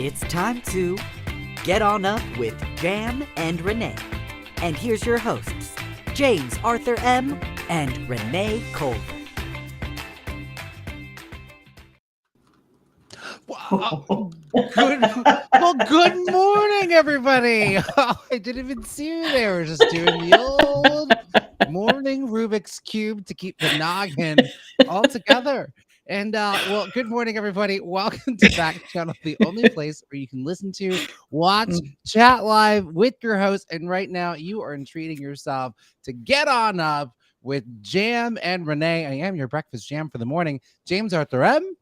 It's time to get on up with Jam and Renee. And here's your hosts, James Arthur M. and Renee Culver. Good morning, everybody. Oh, I didn't even see you there. We're just doing the old morning Rubik's Cube to keep the noggin all together. And well, good morning, everybody. Welcome to Backchannel, the only place where you can listen to, watch, chat live with your host. And right now, you are treating yourself to get on up with Jam and Renee. I am your breakfast jam for the morning, James Arthur M.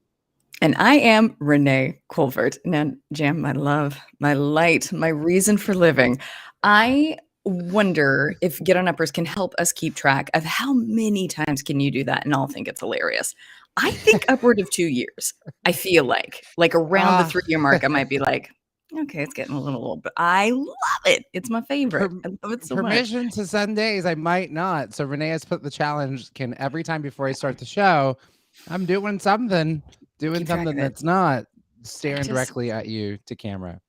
And I am Renee Colvert. Now, Jam, my love, my light, my reason for living. I wonder if Get On Uppers can help us keep track of how many times can you do that and I'll think it's hilarious. I think upward of 2 years. I feel like around the 3-year mark, I might be like, okay, it's getting a little old, but I love it. It's my favorite. I love it so much. Permission to Sundays, I might not. So Renee has put the challenge, can every time before I start the show, I'm doing something that's not staring directly at you to camera.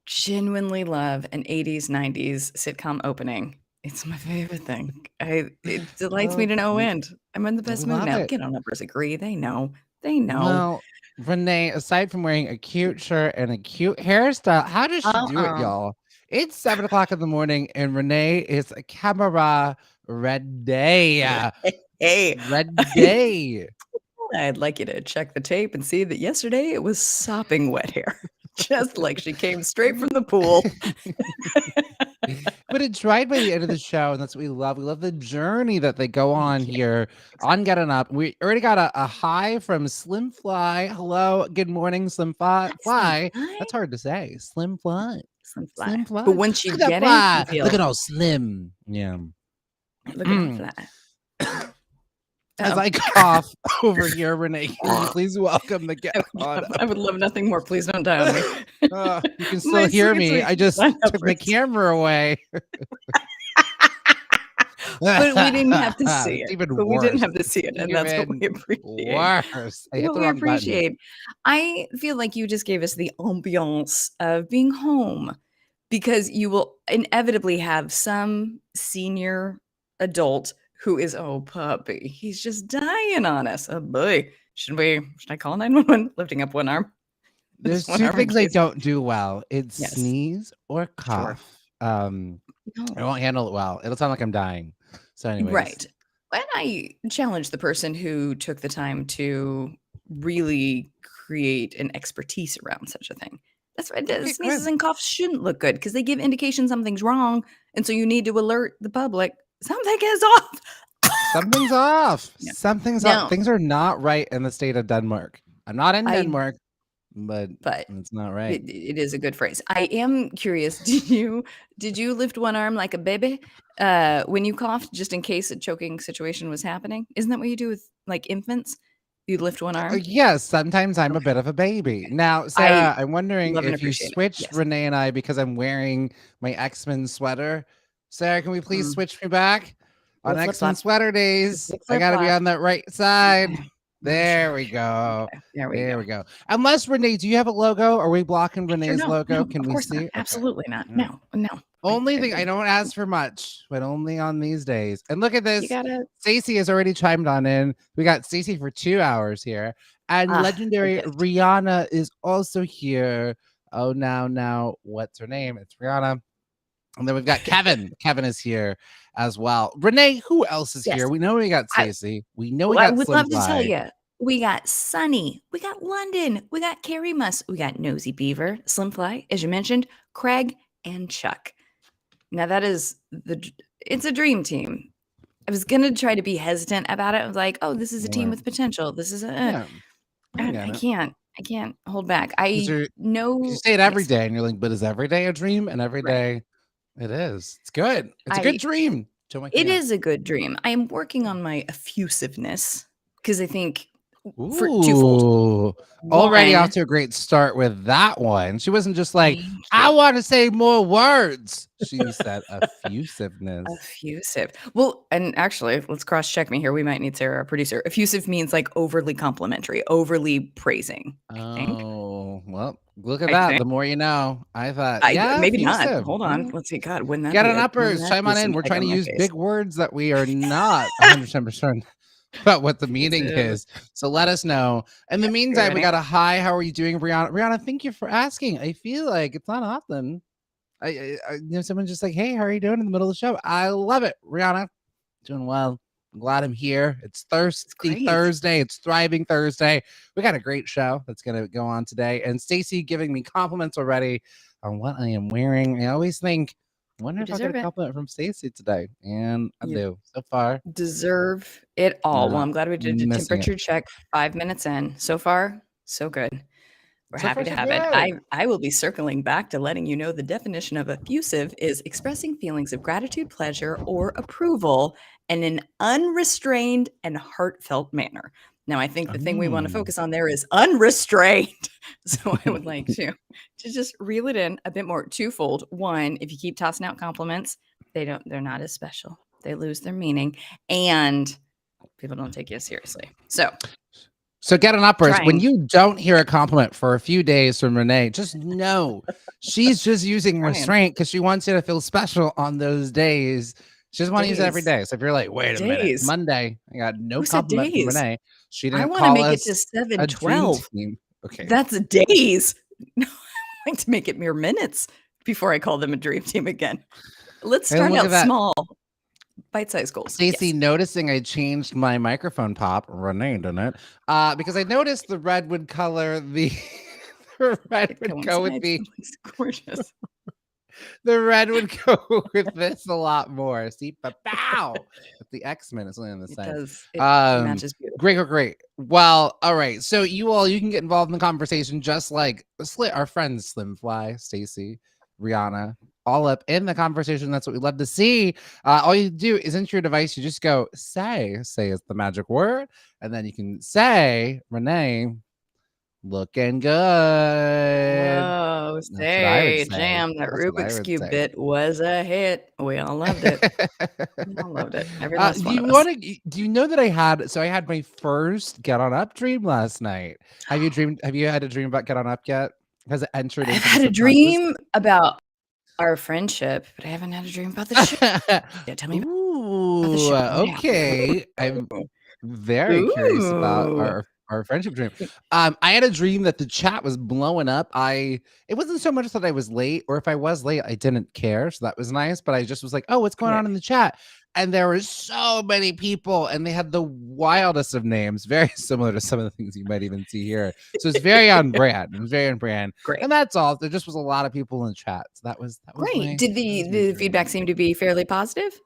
Genuinely love an 80s, 90s sitcom opening. It's my favorite thing. It delights me to no end. I'm in the best mood now. Get On Uppers agree. They know. Well, Renee, aside from wearing a cute shirt and a cute hairstyle, how does she do it, y'all? It's 7 o'clock in the morning, and Renee is a camera ready. Hey. Ready. I'd like you to check the tape and see that yesterday it was sopping wet hair, just like she came straight from the pool. But it's right by the end of the show, and that's what we love. We love the journey that they go on here on Getting Up. We already got a hi from Slim Fly. Hello, good morning, Slim Fly. That's hard to say. Slim Fly. Slim Fly. But once you get it, you look at all slim. Yeah. Look at fly. As I cough over here, Renee, can you please welcome the Get On Up? I would love nothing more. Please don't die on me. You can still hear me. I just took my camera away. But we didn't have to see it. Even but worse. we didn't have to see it, and that's what we appreciate. Worse. I hit the wrong button. I feel like you just gave us the ambiance of being home, because you will inevitably have some senior adult who is, oh, puppy, he's just dying on us. Oh, boy. Should I call 911? Lifting up one arm. There's two things I don't do well. It's sneeze or cough. Sure. I won't handle it well. It'll sound like I'm dying. So anyways. Right. And I challenge the person who took the time to really create an expertise around such a thing. That's right. Sneezes and coughs shouldn't look good because they give indication something's wrong. And so you need to alert the public. Something is off. Something's off. Yeah. Something's off. Things are not right in the state of Denmark. I'm not in Denmark, but it's not right. It is a good phrase. I am curious. Did you lift one arm like a baby when you coughed, just in case a choking situation was happening? Isn't that what you do with like infants? You lift one arm? Yes, sometimes I'm a bit of a baby. Now, Sarah, I'm wondering if you switched Renee and I because I'm wearing my X-Men sweater. Sarah, can we please switch me back? On X-Men sweater days, I got to be on that right side. There we go. There we go. Unless, Renee, do you have a logo? Are we blocking Renee's logo? No, Can we see? Not. Absolutely not. No. Only thing, I don't ask for much, but only on these days. And look at this. Stacey has already chimed on in. We got Stacey for 2 hours here. And legendary Rihanna is also here. Oh, now, what's her name? It's Rihanna. And then we've got Kevin. Kevin is here as well. Renee, who else is here? We know we got Stacey. We know we got I would Slim love Fly. to tell you. We got Sunny. We got London. We got Carrie Muss. We got Nosy Beaver, Slim Fly, as you mentioned, Craig and Chuck. Now that is it's a dream team. I was gonna try to be hesitant about it. I was like, oh, this is a team with potential. This is I can't hold back. I know you say it every day, and you're like, but is every day a dream? And every day it is. It's good. It's a good dream. It is a good dream. I am working on my effusiveness because I think for twofold. Ooh, already off One, to a great start with that one. She wasn't just like, thank I you. want to say more words. She said effusiveness. Effusive. Well, and actually, let's cross-check me here. We might need Sarah, our producer. Effusive means like overly complimentary, overly praising, I think. Oh, well, look at I that. think. The more you know. I thought, yeah, Maybe not. effusive. Hold on. Let's see. God, wouldn't that Get be on wouldn't uppers. that Chime be on in. some We're egg trying on to my use face? big words that we are not 100% certain about what the meaning Effusive. is. So let us know. In the You meantime, we ready? got a hi. How are you doing, Brianna? Brianna, thank you for asking. I feel like it's not often. Someone's just like, hey, how are you doing in the middle of the show? I love it. Rihanna, doing well. I'm glad I'm here. It's It's Thirsty great. Thursday. It's Thriving Thursday. We got a great show that's going to go on today. And Stacey giving me compliments already on what I am wearing. I always think, I wonder You if I'll get deserve a it. compliment from Stacey today. And I You do. So far, deserve it all. Well, not I'm glad we did a missing it. temperature check 5 minutes in. So far, so good. We're So happy far, to so have it. good. I will be circling back to letting you know the definition of effusive is expressing feelings of gratitude, pleasure, or approval in an unrestrained and heartfelt manner. Now, I think the thing we want to focus on there is unrestrained. So I would like to just reel it in a bit more. Twofold. One, if you keep tossing out compliments, they're not as special. They lose their meaning, and people don't take you seriously. So get on uppers. When Trying. you don't hear a compliment for a few days from Renee, just know she's just using Trying. restraint because she wants you to feel special on those days. She doesn't want to use it every Days. day. So if you're like, wait a minute, Days. Monday, I got no Who said compliment from days? Renee. She I didn't wanna call make it to us a dream 7:12. team. Okay. That's days. No, I like to make it mere minutes before I call them a dream team again. Let's And start look out at that. small, bite-sized goals. Stacey, Yes. noticing I changed my microphone pop, Renee didn't it? Because I noticed the red would color the the red It would go with coincides. the It looks gorgeous. The red would go with this a lot more. See, pow! With the X-Men, it's only on the It side. does. It matches beautifully. Great. Well, all right. So you can get involved in the conversation just like our friends Slim Fly, Stacy, Rihanna, all up in the conversation. That's what we love to see. All you do is enter your device. You just go say is the magic word, and then you can say Renee. Looking good. Whoa, That's what I would say, say. Jam, that That's what I Rubik's would Cube say. bit was a hit. We all loved it. We all loved it. Every last Do one of you us. do you know that I had my first Get On Up dream last night? Have you had a dream about Get On Up yet? Has it entered I've into the had a subconscious? dream about our friendship, but I haven't had a dream about the show. Yeah, tell me about the Ooh, show. What okay. I'm happened? very curious about Ooh. our friendship dream. I had a dream that the chat was blowing up. It wasn't so much that I was late, or if I was late, I didn't care. So that was nice. But I just was like, oh, what's going Yeah. on in the chat? And there were so many people, and they had the wildest of names, very similar to some of the things you might even see here. So it's very on brand. It was very on brand. Great. And that's all. There just was a lot of people in the chat. So that was Great. Did the dream. feedback seem to be fairly positive?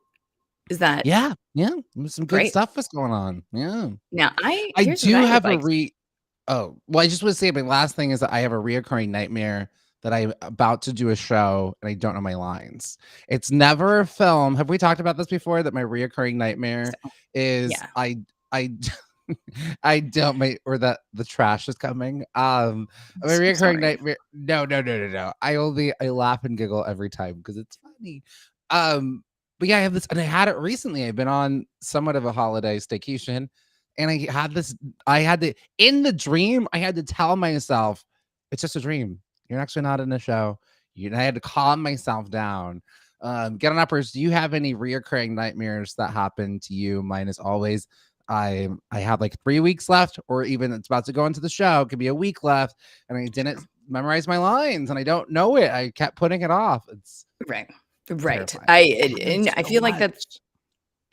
Is that Yeah. Some good Great. stuff was going on. Yeah. Now I here's do what I would have like. I just want to say my last thing is that I have a reoccurring nightmare that I'm about to do a show and I don't know my lines. It's never a film. Have we talked about this before? That my reoccurring nightmare is Yeah. I don't or that the trash is coming. My reoccurring nightmare. No. I laugh and giggle every time because it's funny. But yeah, I have this, and I had it recently. I've been on somewhat of a holiday staycation, and I had this. In the dream, I had to tell myself, it's just a dream. You're actually not in the show. I had to calm myself down. Get on uppers. Do you have any reoccurring nightmares that happen to you? Mine is always, I have like 3 weeks left, or even it's about to go into the show. It could be a week left, and I didn't memorize my lines, and I don't know it. I kept putting it off. It's Right. terrifying. I feel like that's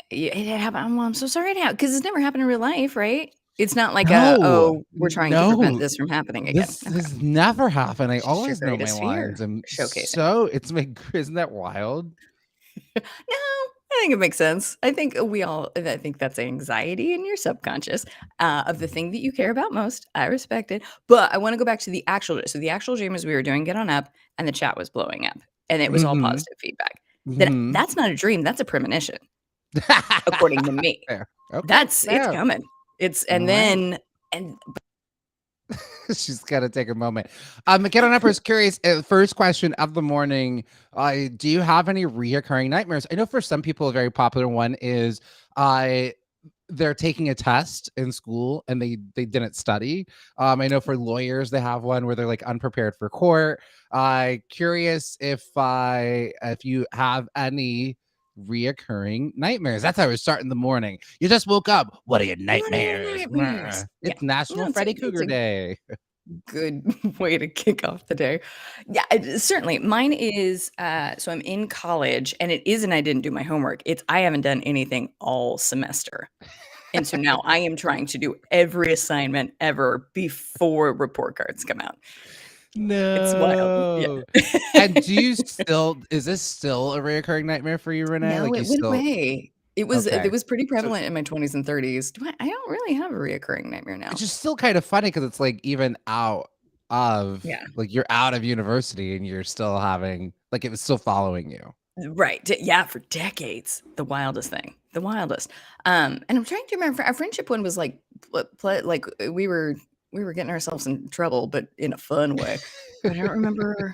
it happened. Well, I'm so sorry it happened because it's never happened in real life, right? It's not like we're trying to prevent this from happening again. This has never happened. I It's just your always know my greatest fear lines. I'm showcasing. isn't that wild? No, I think it makes sense. I think that's anxiety in your subconscious of the thing that you care about most. I respect it. But I want to go back to the actual. So the actual dream is we were doing Get On Up and the chat was blowing up and it was all positive feedback. That's not a dream. That's a premonition, according to me. Fair. Okay, It's coming. Then And She's got to take a moment. Get on Upper is curious. First question of the morning. Do you have any reoccurring nightmares? I know for some people, a very popular one is they're taking a test in school and they didn't study. I know for lawyers, they have one where they're like unprepared for court. Curious if you have any reoccurring nightmares. That's how we start in the morning. You just woke up. What are your nightmares? It's National Freddy Cougar Day. Good way to kick off the day. Yeah, certainly. Mine is so I'm in college, and it isn't I didn't do my homework. It's I haven't done anything all semester. And so now I am trying to do every assignment ever before report cards come out. It's wild. No. Yeah. And is this still a recurring nightmare for you, Renee? No, Like it went away. It was pretty So prevalent in my 20s and 30s. I don't really have a reoccurring nightmare now. it's just still kind of funny because it's like even out of like you're out of university and you're still having like it was still following you. Right. Yeah, for decades. The wildest thing. The wildest. And I'm trying to remember our friendship one was like like we were getting ourselves in trouble, but in a fun way. But I don't remember.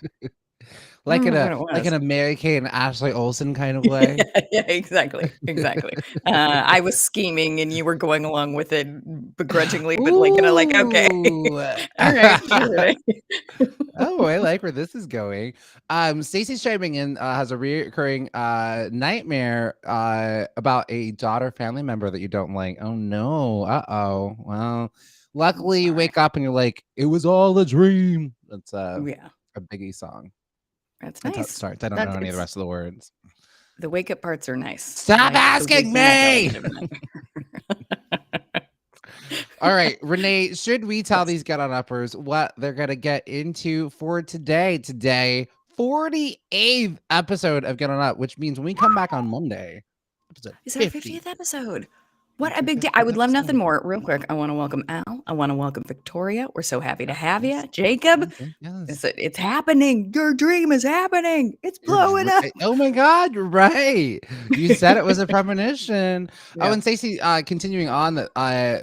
Like in what it an American Ashley Olsen kind of way. Yeah, exactly. I was scheming and you were going along with it begrudgingly, but like, like, okay. Ooh. All right. Sure. Oh, I like where this is going. Stacey's chiming in, has a recurring nightmare about a daughter family member that you don't like. Oh no. Uh-oh. Well, luckily you wake up and you're like, it was all a dream. That's a Biggie song. That's That's how it nice. starts. I don't know any of the rest of the words. The wake up parts are nice. Stop asking me. All right, Renee, should we tell these Get On Uppers what they're going to get into for today? Today, 48th episode of Get On Up, which means when we come back on Monday, episode is our 50th episode. What a big day. I would love nothing more. Real quick, I want to welcome Al. I want to welcome Victoria. We're so happy to have you. Jacob. Yes. It's happening. Your dream is happening. It's blowing up. Oh my God, you're right. You said it was a premonition. Yeah. Oh, and Stacey, continuing on that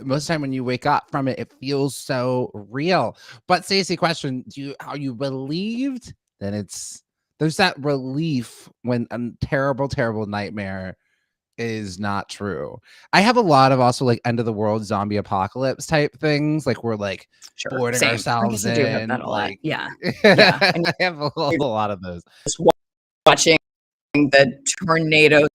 most of the time when you wake up from it, it feels so real. But Stacey, question, are you relieved that there's that relief when a terrible, terrible nightmare is not true? I have a lot of also like end of the world zombie apocalypse type things, like we're like boarding ourselves in. I have that a lot. Yeah. I have a lot of those. Just watching the tornado,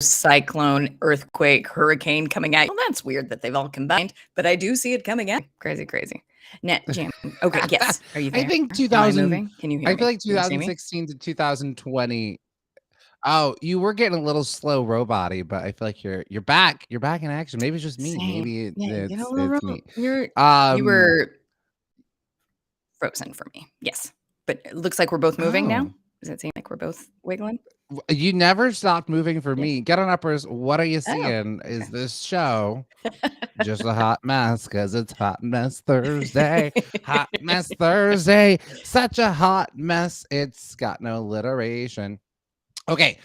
cyclone, earthquake, hurricane coming at you. Well, that's weird that they've all combined, but I do see it coming at crazy. Net jam. Okay, yes. Are you there? I think 2000. Can you hear me? I feel like 2016 to 2020. Oh, you were getting a little slow robot-y, but I feel like you're back. You're back in action. Maybe it's just me. Same. Maybe it's me. You were frozen for me. Yes. But it looks like we're both moving now. Does it seem like we're both wiggling? You never stopped moving for me. Get On Uppers, what are you seeing? Is this show just a hot mess? Because it's Hot Mess Thursday. Hot Mess Thursday. Such a hot mess. It's got no alliteration. Okay,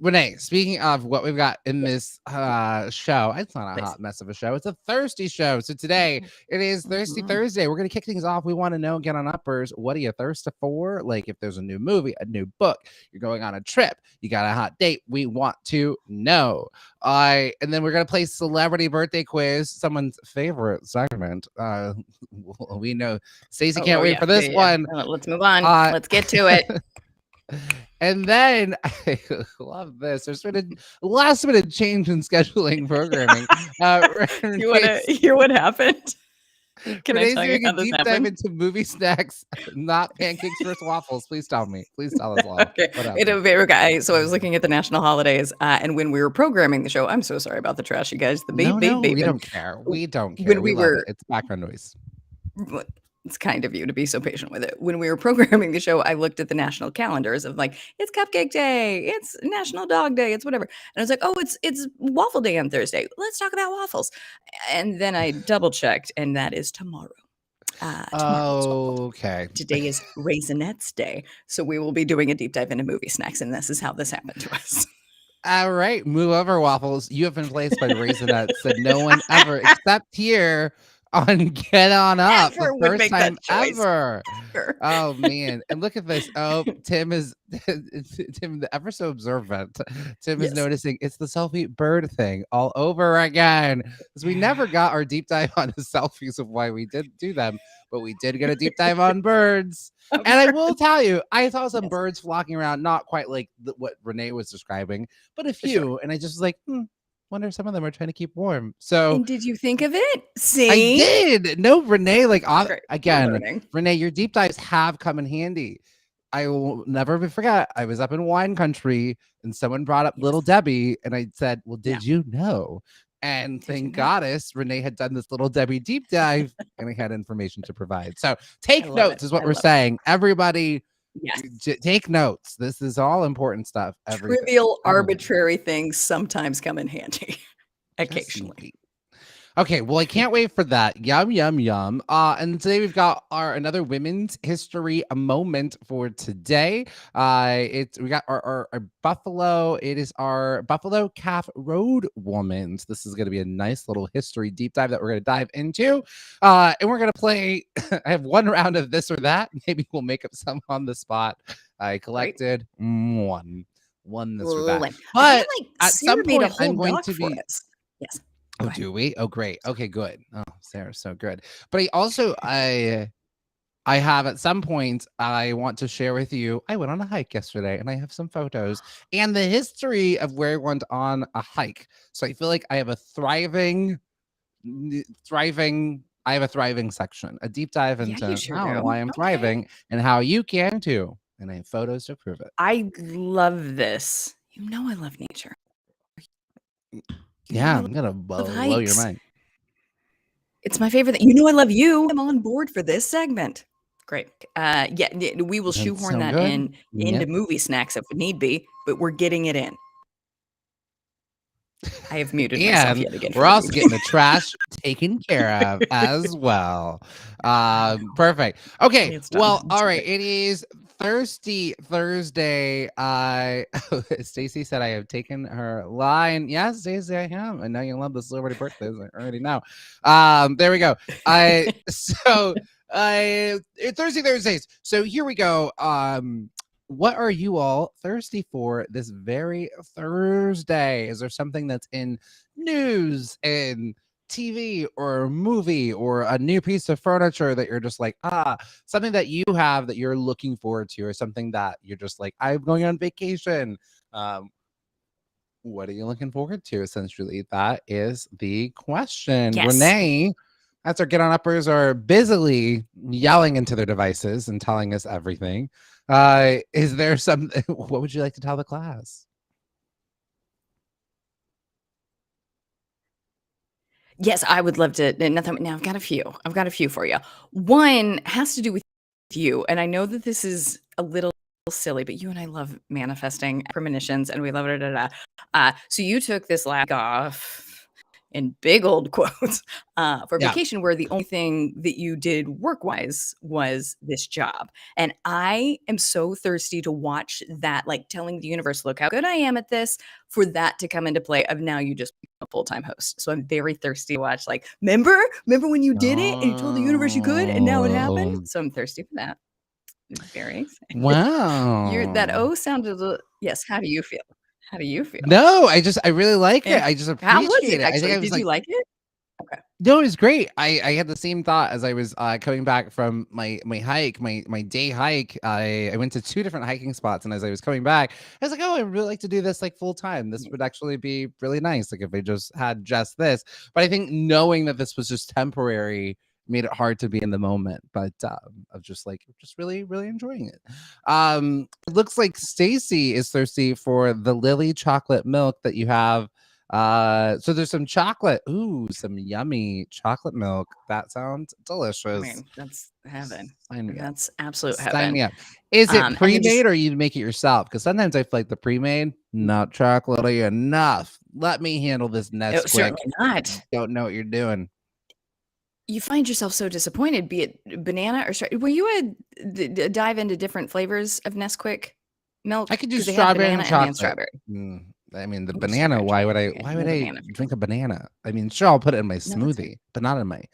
Renee, speaking of what we've got in this show, it's not a hot mess of a show. It's a thirsty show. So today, it is Thirsty Thursday. We're going to kick things off. We want to know, Get On Uppers, what are you thirsty for? Like if there's a new movie, a new book, you're going on a trip, you got a hot date, we want to know. And then we're going to play Celebrity Birthday Quiz, someone's favorite segment. We know Stacey can't wait for this one. Let's move on. Let's get to it. And then I love this. There's been a last minute change in scheduling programming. You want to hear what happened? Can Renee's I tell you how this deep happened? dive into movie snacks, not pancakes versus waffles. Please tell me. Please tell us all. Okay. So I was looking at the national holidays, and when we were programming the show, I'm so sorry about the trash, you guys. The beep, beep, beep. We don't care. We don't care. When we love it. It's background noise. It's kind of you to be so patient with it. When we were programming the show, I looked at the national calendars of like, it's Cupcake Day, it's National Dog Day, it's whatever. And I was like, oh, it's Waffle Day on Thursday. Let's talk about waffles. And then I double checked, and that is tomorrow. Okay. Today is Raisinets Day. So we will be doing a deep dive into movie snacks, and this is how this happened to us. All right, move over, waffles. You have been placed by Raisinets that no one ever, except here on Get On Up, the Ever would first make that time choice. ever. Ever. Oh man. And look at this. Oh, Tim is Tim, ever so observant. Tim is Yes. noticing it's the selfie bird thing all over again. Because we never got our deep dive on the selfies of why we did do them, but we did get a deep dive on birds. And I will tell you, I saw some Yes. birds flocking around, not quite like what Renee was describing, but a few. Sure. And I just was like, wonder if some of them are trying to keep warm. So And did you think of it? I See? did. No, Renee, like Great. We're again, learning. Renee, your deep dives have come in handy. I will never forget. I was up in wine country and someone brought up Little Yes. Debbie, and I said, "Well, Yeah. did you know?" And Did you thank know? goddess Renee had done this Little Debbie deep dive, and I had information to provide. So take love notes it. is what I we're love it. saying. Everybody, Yes. take notes. This is all important stuff. Everything. Trivial, Everything. arbitrary things sometimes come in handy. Just Occasionally. neat. Okay, well, I can't wait for that. Yum, yum, yum. And today we've got another women's history moment for today. We got our Buffalo. It is our Buffalo Calf Road woman. So this is going to be a nice little history deep dive that we're going to dive into. And we're going to play. I have one round of this or that. Maybe we'll make up some on the spot. I collected one this or that. One. But I feel like at Sarah some made a point, whole I'm going doc to for be. us. Yes. Oh, do we? Oh, great. Okay, good. Oh, Sarah's so good. But I have at some point I want to share with you. I went on a hike yesterday and I have some photos and the history of where I went on a hike. So I feel like I have a thriving section, a deep dive Yeah, into you sure how and do. why I'm Okay. thriving and how you can too. And I have photos to prove it. I love this. You know I love nature. Yeah, I I'm gonna love blow your hikes. mind. It's my favorite thing. You know I love you. I'm on board for this segment. Great. Yeah, we will That's shoehorn so that good. into Yep. movie snacks if need be, but we're getting it in. I have muted myself And yet again. we're also getting the trash taken care of as well. Perfect. Okay. It's done. Well, It's all right. okay. It is Thirsty Thursday. Stacy said I have taken her line. Yes, Stacy, I have. I know you love the celebrity birthdays. I already know. There we go. Thirsty Thursdays. So here we go. What are you all thirsty for this very Thursday? Is there something that's in news and TV or a movie or a new piece of furniture that you're just like, something that you have that you're looking forward to, or something that you're just like, I'm going on vacation. What are you looking forward to? Essentially, that is the question. Yes. Renee, as our Get On Uppers are busily yelling into their devices and telling us everything. Is there something? What would you like to tell the class? Yes, I would love to. Now I've got a few for you. One has to do with you, and I know that this is a little silly, but you and I love manifesting premonitions, and we love it. So you took this last off in big old quotes for Yeah. vacation, where the only thing that you did work-wise was this job. And I am so thirsty to watch that, like telling the universe, look how good I am at this, for that to come into play of now you just become a full-time host. So I'm very thirsty to watch, like, remember when you did it and you told the universe you could and now it happened? So I'm thirsty for that. Very excited. Wow. That O sounded yes. How do you feel? How do you feel? No, I really like it. I just How was appreciate it it. I think actually? I was Did like, you like it? Okay. no, it was great. I had the same thought as I was coming back from my hike, my day hike. I went to 2 different hiking spots, and as I was coming back, I was like, oh, I'd really like to do this like full time. This would actually be really nice, like if I just had just this. But I think knowing that this was just temporary made it hard to be in the moment. But of just really enjoying it. It looks like Stacy is thirsty for the Lily chocolate milk that you have. So there's some chocolate. Ooh, some yummy chocolate milk. That sounds delicious. I mean, that's heaven. Sign me up. That's absolute Sign heaven. me up. Is it And then pre-made or you make it yourself? Because sometimes I feel like the pre-made not chocolatey enough. Let me handle this Nesquik. Certainly not. Don't know what you're doing. You find yourself so disappointed, be it banana or strawberry. Were you a dive into different flavors of Nesquik milk? I could do 'Cause they have strawberry and banana chocolate. strawberry. I mean, the Ooh, banana. strawberry Why would I? chocolate. Why Yeah, would no I banana. drink a banana? I mean, sure, I'll put it in my No, that's smoothie, but not in my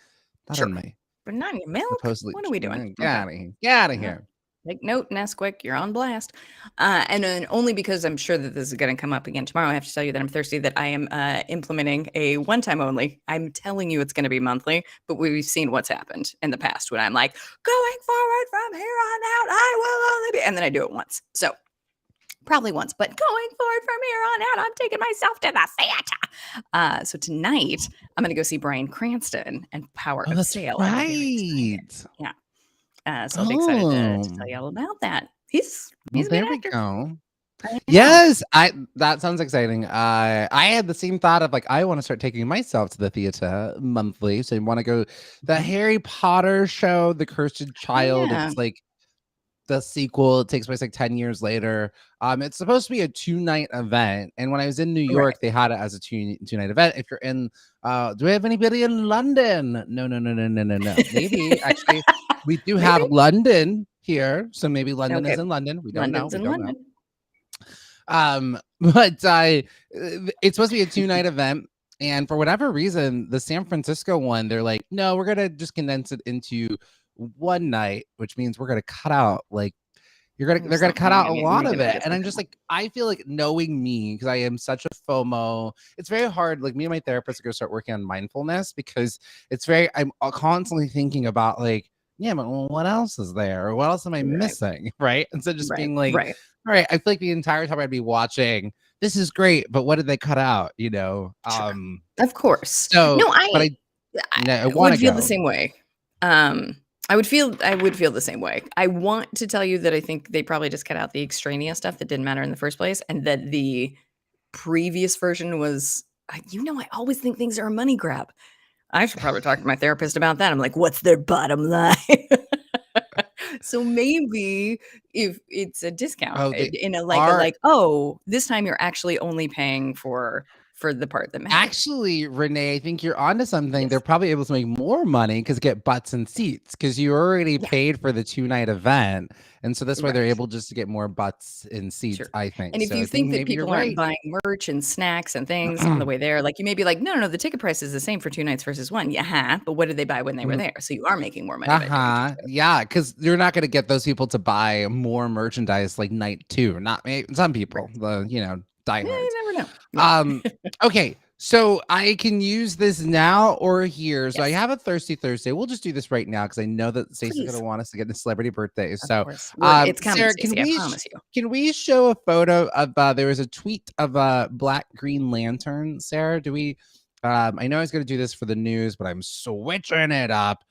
Not Sure. in my But not in your milk? supposedly. What are we doing? Get Okay. out of here. Get out of Uh, here. Take note, Nesquik, you're on blast. And then only because I'm sure that this is going to come up again tomorrow, I have to tell you that I'm thirsty that I am implementing a one-time only. I'm telling you it's going to be monthly, but we've seen what's happened in the past when I'm like, going forward from here on out, I will only be, and then I do it once. So probably once, but going forward from here on out, I'm taking myself to the theater. So tonight, I'm going to go see Bryan Cranston and Power Oh, of that's Sale. I'm very excited. right. Yeah. So I'll be excited to Oh, tell you all about that. He's well, a good there we actor. go. I know. Yes, that sounds exciting. I had the same thought of like I want to start taking myself to the theater monthly. So I want to go the Okay. Harry Potter show, The Cursed Child. Yeah. It's like the sequel. It takes place like 10 years later. It's supposed to be a 2-night event. And when I was in New Right. York, they had it as a two-night event. If you're in do we have anybody in London? No. Maybe actually we do have Maybe. London here. So maybe London is Okay. in London. We don't know. London's We in don't know. London. But it's supposed to be a 2-night event, and for whatever reason, the San Francisco one, they're like, no, we're gonna just condense it into one night, which means we're gonna cut out like they're gonna cut out a lot of it. And I'm just like, I feel like knowing me, because I am such a FOMO, it's very hard. Like me and my therapist are gonna start working on mindfulness because I'm constantly thinking about like, yeah, but what else is there? Or what else am I missing? Right. Instead of just being like, all right, I feel like the entire time I'd be watching, this is great, but what did they cut out? You know? Sure. Of course. So, No, but I want would to feel go the same way. I would feel the same way. I want to tell you that I think they probably just cut out the extraneous stuff that didn't matter in the first place, and that the previous version was, I always think things are a money grab. I should probably talk to my therapist about that. I'm like, what's their bottom line? So maybe if it's a discount in a this time you're actually only paying for the part that matters. Actually, Renee, I think you're onto something. Yes. They're probably able to make more money because get butts and seats because you already paid for the 2-night event. And so that's why they're able just to get more butts and seats, I think. And if you think that people aren't buying merch and snacks and things on the way there, like you may be like, no, the ticket price is the same for 2 nights versus one. Yeah, but what did they buy when they were there? So you are making more money. Yeah, because you're not going to get those people to buy more merchandise like night 2. Not some people, diehards. You never know. Okay, so I can use this now or here. So I have a Thirsty Thursday. We'll just do this right now because I know that Stacey's going to want us to get a celebrity birthday. So, it's coming, Sarah, Stacey, I promise you. Can we show a photo of? There was a tweet of a Black Green Lantern. Sarah, do we? I know I was going to do this for the news, but I'm switching it up.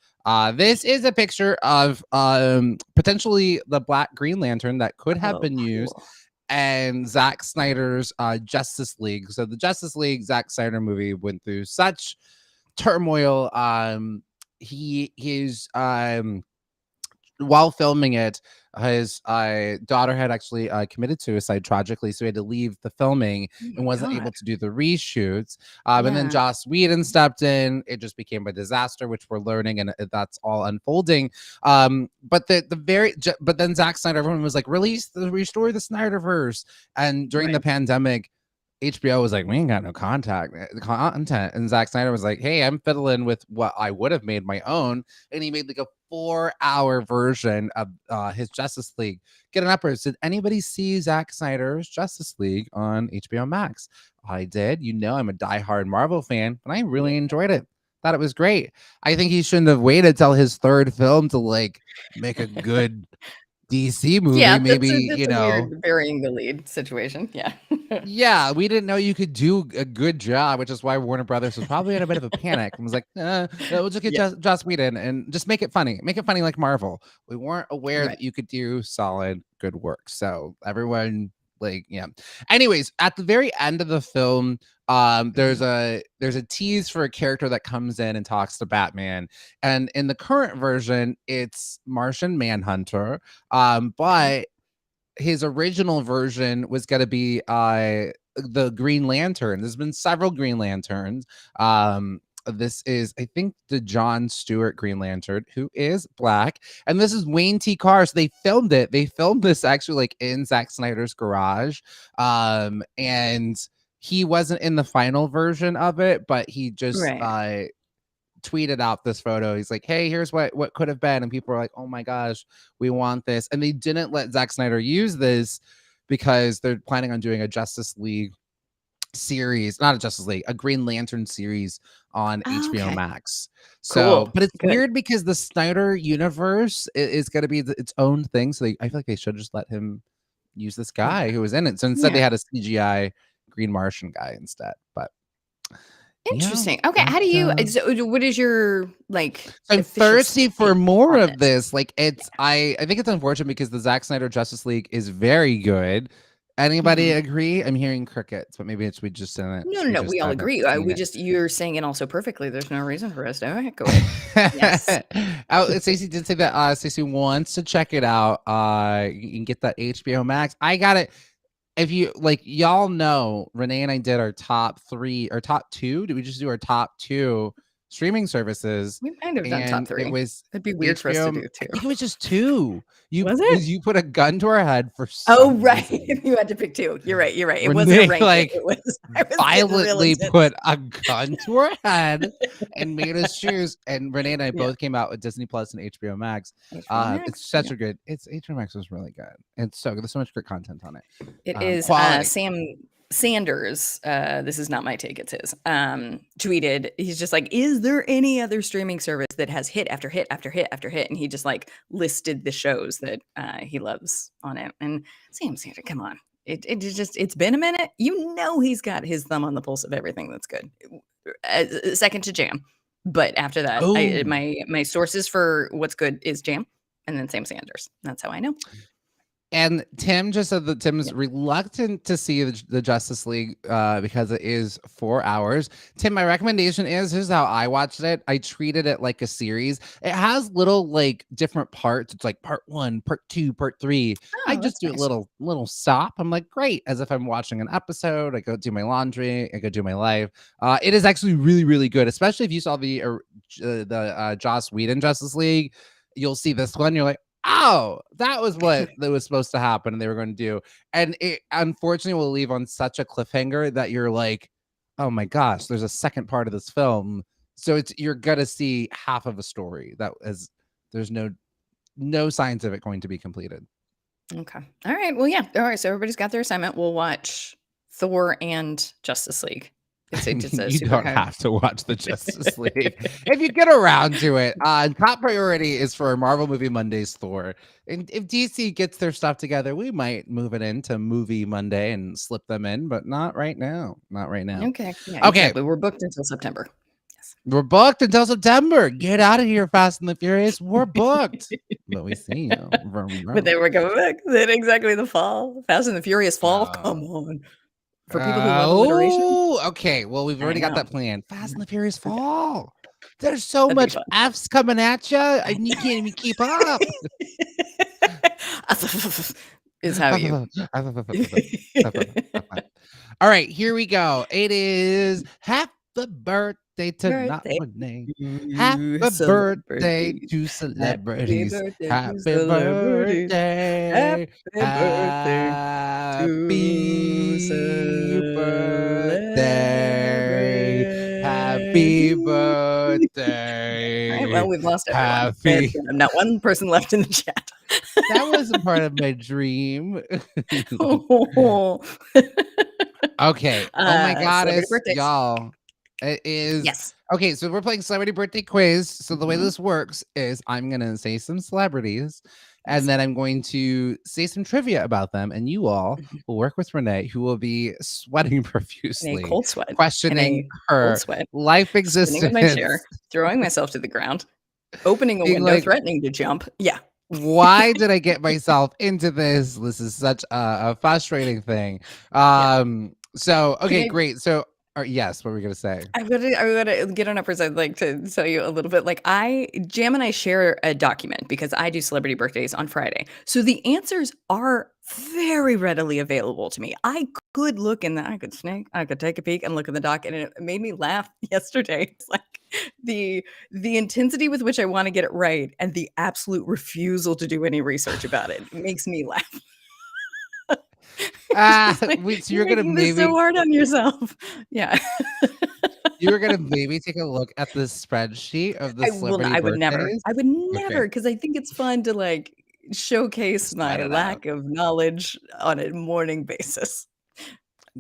This is a picture of potentially the Black Green Lantern that could have been used. And Zack Snyder's Justice League. So the Justice League Zack Snyder movie went through such turmoil. While filming it, his daughter had actually committed suicide tragically, so he had to leave the filming and wasn't able to do the reshoots. And then Joss Whedon stepped in. It just became a disaster, which we're learning, and that's all unfolding. But then Zack Snyder, everyone was like, restore the Snyderverse. And during the pandemic, HBO was like, we ain't got no content. And Zack Snyder was like, hey, I'm fiddling with what I would have made my own. And he made like a 4-hour version of his Justice League. Get an uppers. Did anybody see Zack Snyder's Justice League on HBO Max? I did. I'm a diehard Marvel fan, and I really enjoyed it. Thought it was great. I think he shouldn't have waited till his third film to like make a good DC movie. Yeah, maybe that's a weird burying the lead situation. Yeah. Yeah, we didn't know you could do a good job, which is why Warner Brothers was probably in a bit of a panic and was like, we'll just get Joss Whedon and just make it funny. Make it funny like Marvel. We weren't aware that you could do solid, good work. So everyone Anyways, at the very end of the film, there's a tease for a character that comes in and talks to Batman. And in the current version, it's Martian Manhunter. But his original version was going to be the Green Lantern. There's been several Green Lanterns. This is, I think, the John Stewart Green Lantern, who is black. And this is Wayne T. Carr. So they filmed it. They filmed this actually like in Zack Snyder's garage. And he wasn't in the final version of it, but he just tweeted out this photo. He's like, hey, here's what could have been. And people were like, oh my gosh, we want this. And they didn't let Zack Snyder use this because they're planning on doing a Justice League series, not a Justice League, a Green Lantern series on HBO Max. So, Cool. but it's Good. weird because the Snyder universe is going to be its own thing. So I feel like they should just let him use this guy who was in it. So instead they had a CGI Green Martian guy instead. But interesting. Okay, how do you? So what is your like? I'm official thirsty for statement more on of it? this. Like I think it's unfortunate because the Zack Snyder Justice League is very good. Anybody agree? I'm hearing crickets, but maybe we just didn't. No. We all agree. You're saying it also perfectly. There's no reason for us to go ahead. Yes. Stacey did say that. Stacey wants to check it out. You can get that HBO Max. I got it. If you like, y'all know, Renee and I did our top 3 or top 2. Did we just do our top 2 streaming services? We might have done top 3. It was It'd be weird for us to do too. I think it was just 2. Was it? You put a gun to our head for some reason. You had to pick 2. You're right. It wasn't a ranking. Like, it was violently put a gun to our head and made us choose. And Renee and I both came out with Disney Plus and HBO Max. It's such a good. HBO Max was really good. It's so good. There's so much good content on it. It is Sam Sanders, this is not my take, it's his, tweeted, he's just like, is there any other streaming service that has hit after hit after hit after hit? And he just like listed the shows that he loves on it. And Sam Sanders, come on. It's been a minute. You know he's got his thumb on the pulse of everything that's good. Second to Jam. But after that, my sources for what's good is Jam and then Sam Sanders. That's how I know. And Tim just said that Tim's reluctant to see the Justice League because it is 4 hours. Tim, my recommendation is, here's how I watched it. I treated it like a series. It has little like different parts. It's like part 1, part 2, part 3. I just do a little stop. I'm like, great, as if I'm watching an episode. I go do my laundry. I go do my life. It is actually really, really good, especially if you saw the Joss Whedon Justice League. You'll see this one. You're like, oh, that was what that was supposed to happen and they were going to do. And it unfortunately will leave on such a cliffhanger that you're like, oh my gosh, there's a second part of this film. So you're going to see half of a story there's no signs of it going to be completed. Okay. All right. Well, yeah. All right. So everybody's got their assignment. We'll watch Thor and Justice League. You don't have to watch the Justice League if you get around to it. Top priority is for Marvel Movie Monday's Thor. And if DC gets their stuff together, we might move it into Movie Monday and slip them in, but not right now. Not right now. Okay. Yeah, okay. Exactly. We're booked until September. Yes. We're booked until September. Get out of here, Fast and the Furious. We're booked. But we see you. But they were coming back. Then exactly the fall. Fast and the Furious fall. Come on. For people who love alliteration. Okay. Well, we've already got that plan. Fast and the Furious fall. There's so much F's coming at you, and you can't even keep up. Is how you. All right, here we go. It is happy birthday to not Renee. Happy birthday to celebrities. Happy birthday. Happy birthday. All right, well, we've lost everyone. Not one person left in the chat. That wasn't part of my dream. Okay. Oh my goddess, y'all. It is. Yes. Okay, so we're playing Celebrity Birthday Quiz. So the way this works is I'm going to say some celebrities, and then I'm going to say some trivia about them, and you all will work with Renee, who will be sweating profusely. In a cold sweat. Questioning her life existence. Sitting in my chair, throwing myself to the ground, opening a window, threatening to jump. Yeah. Why did I get myself into this? This is such a frustrating thing. So, okay, great. So, yes, what were we gonna say? I'm gonna get on uppers. I'd like to tell you a little bit. Like Jam and I share a document because I do celebrity birthdays on Friday. So the answers are very readily available to me. I could look in I could take a peek and look in the doc, and it made me laugh yesterday. It's like the intensity with which I want to get it right and the absolute refusal to do any research about it makes me laugh. So you're gonna maybe so hard on yourself. Yeah. You were gonna maybe take a look at the spreadsheet of the celebrity I would never. birthdays? I would Okay, never, because I think it's fun to, like, showcase sweat my it out. lack of knowledge on a morning basis.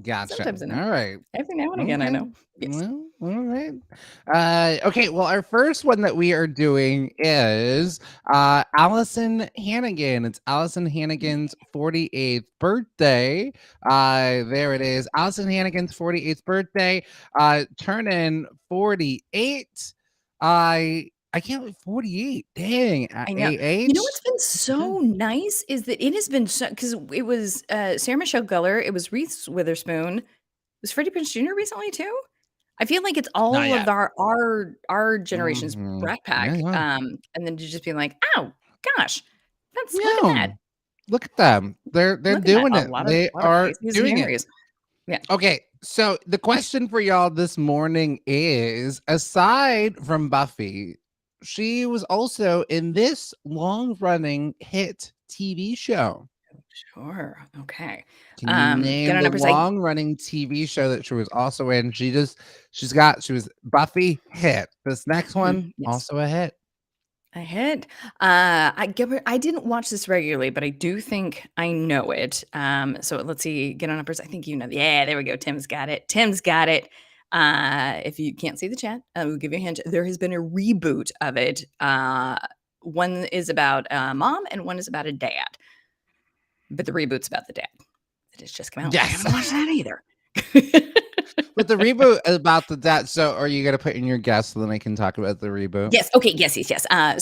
Gotcha. Sometimes I know. All right. Every now and again, I Okay. know. Yes. Well, all right. Okay, well, our first one that we are doing is Alison Hannigan. It's Alison Hannigan's 48th birthday. There it is. Alison Hannigan's 48th birthday. Turning 48. I can't believe 48. Dang, at I know. You know age. what's been so nice is that it has been so, because it was, Sarah Michelle Gellar, it was Reese Witherspoon. Was Freddie Prinze Jr. recently too? I feel like it's Not all of yet. our generation's Mhm. Brat Yeah, Pack, yeah. and then to just be like, "Oh gosh, that's look at Yeah. that. Look at them. They're Look at that." doing A it. lot They of are Pisces and doing it. Aries. Yeah. Okay, so the question for y'all this morning is, aside from Buffy, she was also in this long-running hit TV show. Sure. Okay. Can you Get name on the numbers. I long-running TV show that she was also in? She was Buffy hit. This next one, yes. also a hit. I hit. I didn't watch this regularly, but I do think I know it. So let's see. Get on numbers. I think you know. Yeah, there we go. Tim's got it. Tim's got it. If you can't see the chat, we'll give you a hint. There has been a reboot of it. One is about a mom and one is about a dad. But the reboot's about the dad. It has just come out. I Yes. haven't watched that either. But the reboot is about the dad. So are you gonna put in your guess so then I can talk about the reboot? Yes. Okay. Yes.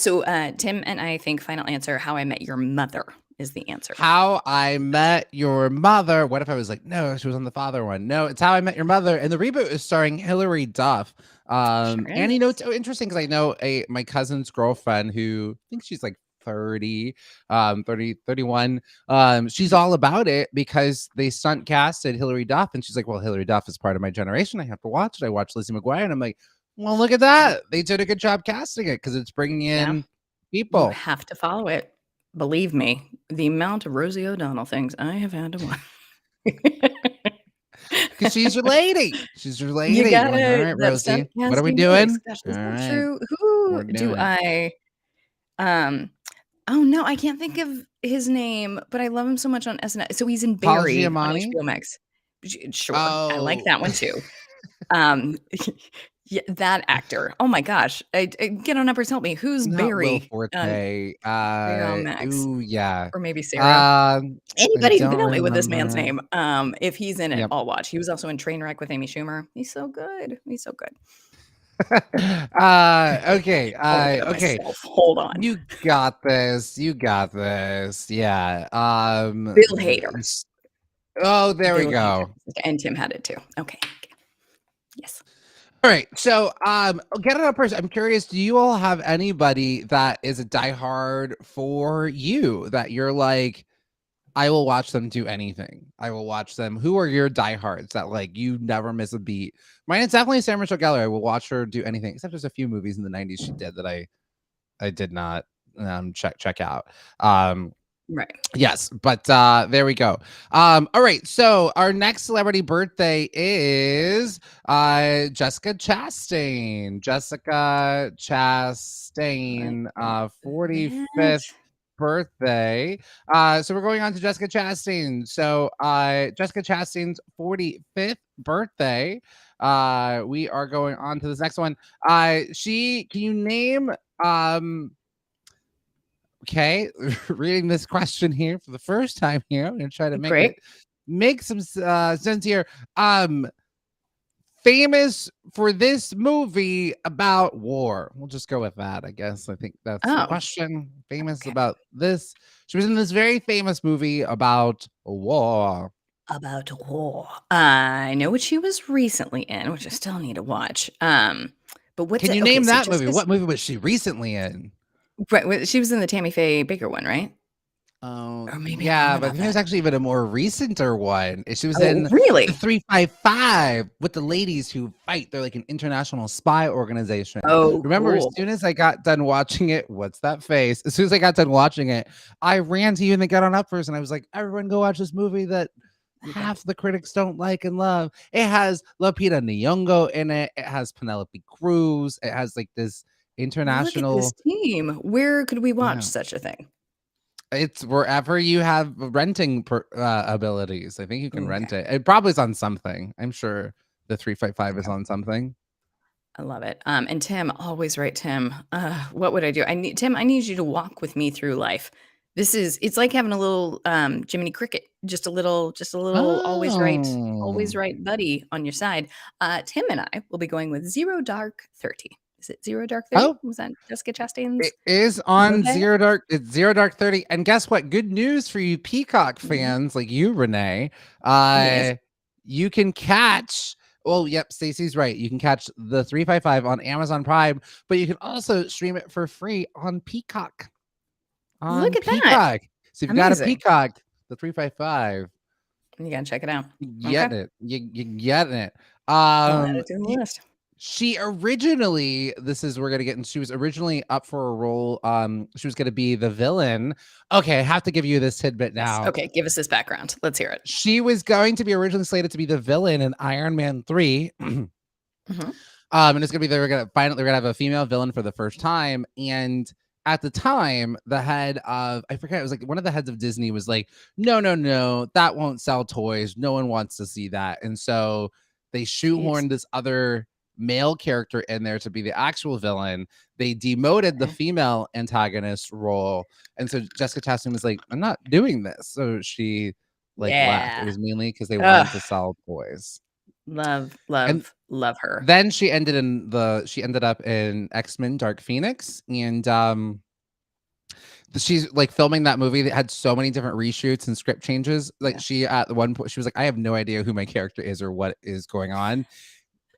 So Tim and I think final answer: How I Met Your Mother is the answer. How I Met Your Mother. What if I was like, no, she was on the father one? No, it's How I Met Your Mother, and the reboot is starring Hilary Duff. Sure And you know, is. it's so interesting because I know my cousin's girlfriend who I think she's like 30, 31. She's all about it because they stunt casted Hilary Duff, and she's like, well, Hilary Duff is part of my generation. I have to watch it. I watched Lizzie McGuire, and I'm like, well, look at that. They did a good job casting it because it's bringing Yeah. in You people. have to follow it. Believe me, the amount of Rosie O'Donnell things I have had to watch. Because she's your lady. She's your lady. You You're like, all gotta right, that stunt Rosie, what are we casting doing? mix. Gosh, All is that right, true? we're Who do doing it. I oh, no, I can't think of his name, but I love him so much on SNL. So he's in Paul Barry on Giamatti? HBO Max. Sure, I like Oh, that one too. Um, yeah, that actor. Oh my gosh. Get on numbers, help me. Who's not Will Barry on Forte. Max? Ooh, yeah. Or maybe Sarah? I Anybody who can don't help me with this man's remember. name. If he's in it, Yep. I'll watch. He was also in Trainwreck with Amy Schumer. He's so good. He's so good. Okay. All ahead of Okay. myself. Hold on. You got this. You got this. Yeah. Bill Hader. Oh, there we Bill go. Hader. And Tim had it too. Okay. Yes. All right. So, get it up first. I'm curious, do you all have anybody that is a diehard for you that you're like, I will watch them do anything. I will watch them. Who are your diehards that like you never miss a beat? Mine is definitely Sarah Michelle Gellar. I will watch her do anything, except there's a few movies in the 90s she did that I did not check out. Right. Yes, but there we go. All right, so our next celebrity birthday is Jessica Chastain. Jessica Chastain, 45th birthday. So we're going on to Jessica Chastain. So Jessica Chastain's 45th birthday. We are going on to this next one. Can you name okay, reading this question here for the first time here. I'm gonna try to make some sense here. Famous for this movie about war. We'll just go with that, I guess. I think that's the question. Famous about this. She was in this very famous movie about war. About war. I know what she was recently in, which I still need to watch. But what's Can you name that movie? What movie was she recently in? Right, she was in the Tammy Faye Baker one, right? Oh, or maybe yeah, but there's actually even a more recenter one. She was in really? the 355 with the ladies who fight. They're like an international spy organization. Oh, remember, cool. as soon as I got done watching it, what's that face? As soon as I got done watching it, I ran to you and the Get On Up first, and I was like, everyone go watch this movie that half the critics don't like and love. It has Lupita Nyong'o in it. It has Penelope Cruz. It has like this Look at this international. team. Where could we watch Yeah, such a thing? it's wherever you have renting abilities. I think you can rent Okay. it. It probably is on something. I'm sure the 355 is Okay. on something. I love it. And Tim, always right, Tim. What would I do? Tim, I need you to walk with me through life. It's like having a little Jiminy Cricket, just a little always Oh, right buddy on your side. Tim and I will be going with Zero Dark 30. Is it Zero Dark 30? oh, Was that Jessica Chastain's it is on birthday? Zero Dark. It's Zero Dark 30. And guess what? Good news for you Peacock Mhm. fans like you, Renee. Yes. You can catch. Oh, yep. Stacey's right. You can catch the 355 on Amazon Prime, but you can also stream it for free on Peacock. Look at that. So if you got a Amazing. Peacock, the 355, You gotta check it out. you Okay. getting it. You getting it. I'll add it to the list. She originally, we're gonna get into, she was originally up for a role. She was gonna be the villain. Okay, I have to give you this tidbit Yes. now. Okay, give us this background. Let's hear it. She was going to be originally slated to be the villain in Iron Man 3. Mhm. And it's gonna be they're gonna have a female villain for the first time. And at the time, the head of I forget, it was like one of the heads of Disney was like, no, that won't sell toys. No one wants to see that. And so they Jeez. shoehorned this other male character in there to be the actual villain. They demoted the Okay. female antagonist role. And so Jessica Chastain was like, I'm not doing this. So she like left. It Yeah. was mainly because they wanted to Ugh. sell toys. Love, And love her. then she ended up in X-Men Dark Phoenix, and she's like filming that movie that had so many different reshoots and script changes. Like Yeah. she at one point she was like, I have no idea who my character is or what is going on.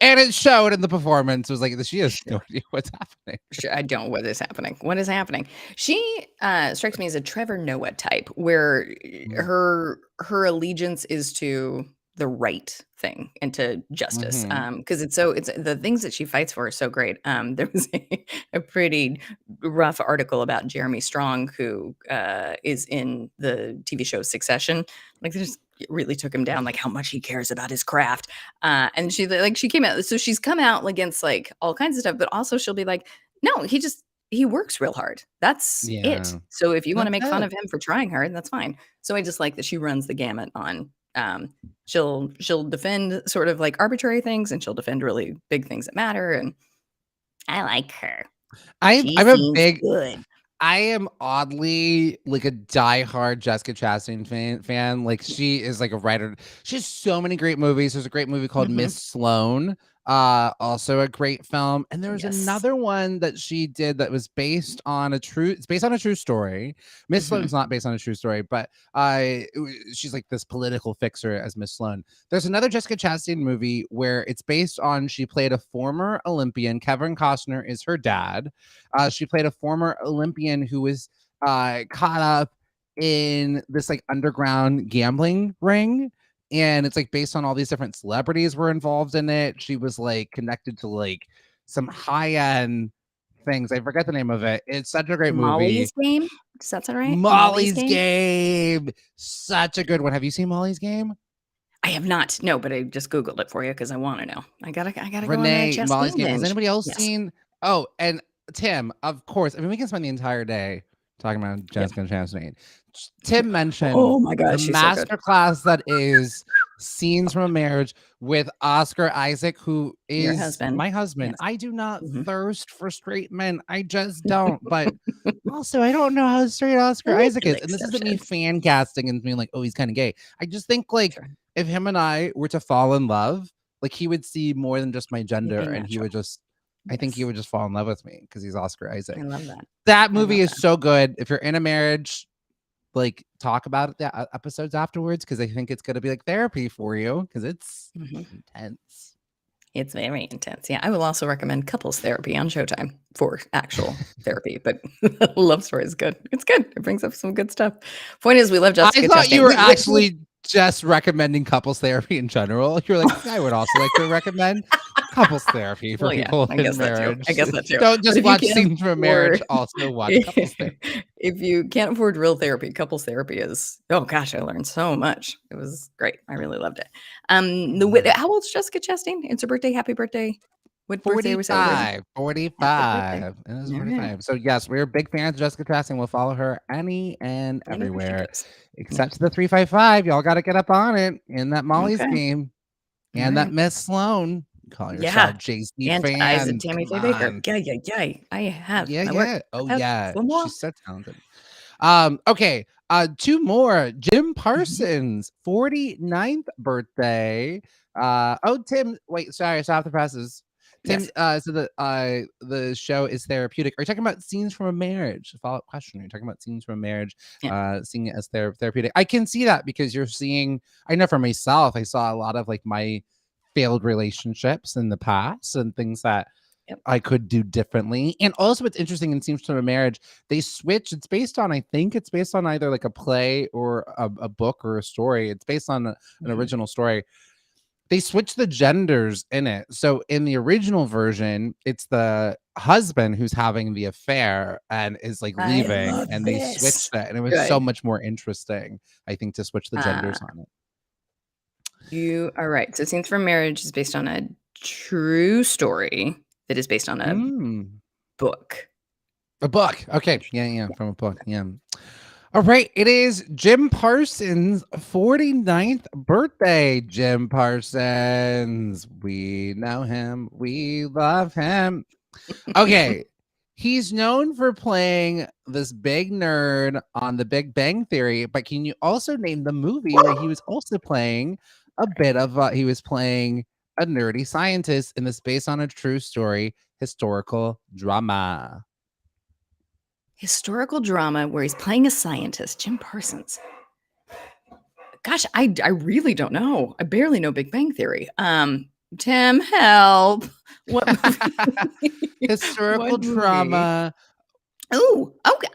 And it showed in the performance. It was like she has no idea what's happening. Sure, I don't. What is happening? What is happening? She strikes me as a Trevor Noah type, where her allegiance is to the right thing and to justice. Mm-hmm. Because it's the things that she fights for are so great. There was a pretty rough article about Jeremy Strong, who is in the TV show Succession. Like, they just really took him down, like how much he cares about his craft. And she came out, so she's come out against like all kinds of stuff, but also she'll be like, no, he works real hard. That's it. Yeah. So if you want to That's make fun it. of him for trying hard, that's fine. So I just like that she runs the gamut on she'll defend sort of like arbitrary things, and she'll defend really big things that matter. And I like her. She I'm a seems big good. I am oddly like a diehard Jessica Chastain fan. Like she is like a writer. She has so many great movies. There's a great movie called Mhm. Miss Sloane. Also a great film. And there was Yes. another one that she did that was based on a true story. Miss Mhm. Sloane's not based on a true story, but she's like this political fixer as Miss Sloane. There's another Jessica Chastain movie where it's based on she played a former Olympian. Kevin Costner is her dad. She played a former Olympian who was caught up in this like underground gambling ring. And it's like based on all these different celebrities were involved in it. She was like connected to like some high-end things. I forget the name of it. It's such a great movie. Molly's Game? Does that sound right? Molly's Game. Such a good one. Have you seen Molly's Game? I have not. No, but I just Googled it for you because I want to know. I gotta go on a Renee, Molly's Chastain Game. Has binge. anybody else Yes. seen? Oh, and Tim, of course. I mean, we can spend the entire day talking about Yep. Jessica Chastain. Tim mentioned Oh my the gosh, she's so good. masterclass that is Scenes from a Marriage with Oscar Isaac, who Your is husband. my husband. Yes. I do not Mhm. thirst for straight men. I just don't. But also, I don't know how straight Oscar Isaac is. And this isn't me fan casting and being like, oh, he's kind of gay. I just think like Sure. if him and I were to fall in love, like he would see more than just my gender, It'd be and he natural. would just. I think he Yes. would just fall in love with me because he's Oscar Isaac. I love that. That I movie love is so good. If you're in a marriage, like talk about it, the episodes afterwards, because I think it's going to be like therapy for you because it's Mhm. intense. It's very intense. Yeah, I will also recommend couples therapy on Showtime for actual therapy, but Love Story is good. It's good. It brings up some good stuff. Point is, we love Jessica I thought Chastain. you were actually just recommending couples therapy in general. You're like, I would also like to recommend couples therapy for Well, yeah, people I in guess that too. marriage. I guess that too. Don't But just if you watch can't Scenes from a Marriage, afford also watch couples therapy. if you can't afford real therapy, couples therapy is, oh gosh, I learned so much. It was great. I really loved it. How old's Jessica Chastain? It's her birthday. Happy birthday. What birthday are we celebrating? 45. Happy birthday. 45. It is All right. 45. So yes, we're big fans of Jessica Chastain. We'll follow her any and Anywhere she everywhere. goes. Yeah. Except to the 355. Y'all gotta get up on it in that Molly's Okay. game. All And that right. Miss Sloan. Call Yeah. yourself JC And fans. Tammy Faye Come Baker. on. Yeah. I have. Yeah, My work. yeah. Oh Have yeah. one more. She's so talented. Okay. Two more. Jim Parsons, 49th birthday. Tim, wait, sorry, stop the presses. Tim, Yes. so the show is therapeutic. Are you talking about Scenes from a Marriage? Follow-up question. Are you talking about Scenes from a Marriage? Yeah. Seeing it as therapeutic. I can see that because you're seeing, I know for myself, I saw a lot of like my failed relationships in the past and things that Yep. I could do differently. And also what's interesting in Scenes from a Marriage, they switch. It's based on, I think it's based on either like a play or a book or a story. It's based on an original story. They switch the genders in it. So in the original version, it's the husband who's having the affair and is like I leaving, love and they this. switched it. And it was so much more interesting, I think, to switch the genders on it. You are right. So Scenes from Marriage is based on a true story that is based on a book. A book. Okay. Yeah. From a book. Yeah. All right. It is Jim Parsons' 49th birthday. Jim Parsons. We know him. We love him. Okay. He's known for playing this big nerd on The Big Bang Theory, but can you also name the movie where he was also playing a bit of he was playing a nerdy scientist in this based on a true story historical drama? Historical drama where he's playing a scientist, Jim Parsons. Gosh, I really don't know. I barely know Big Bang Theory. Tim, help. What Historical what drama. Oh, okay.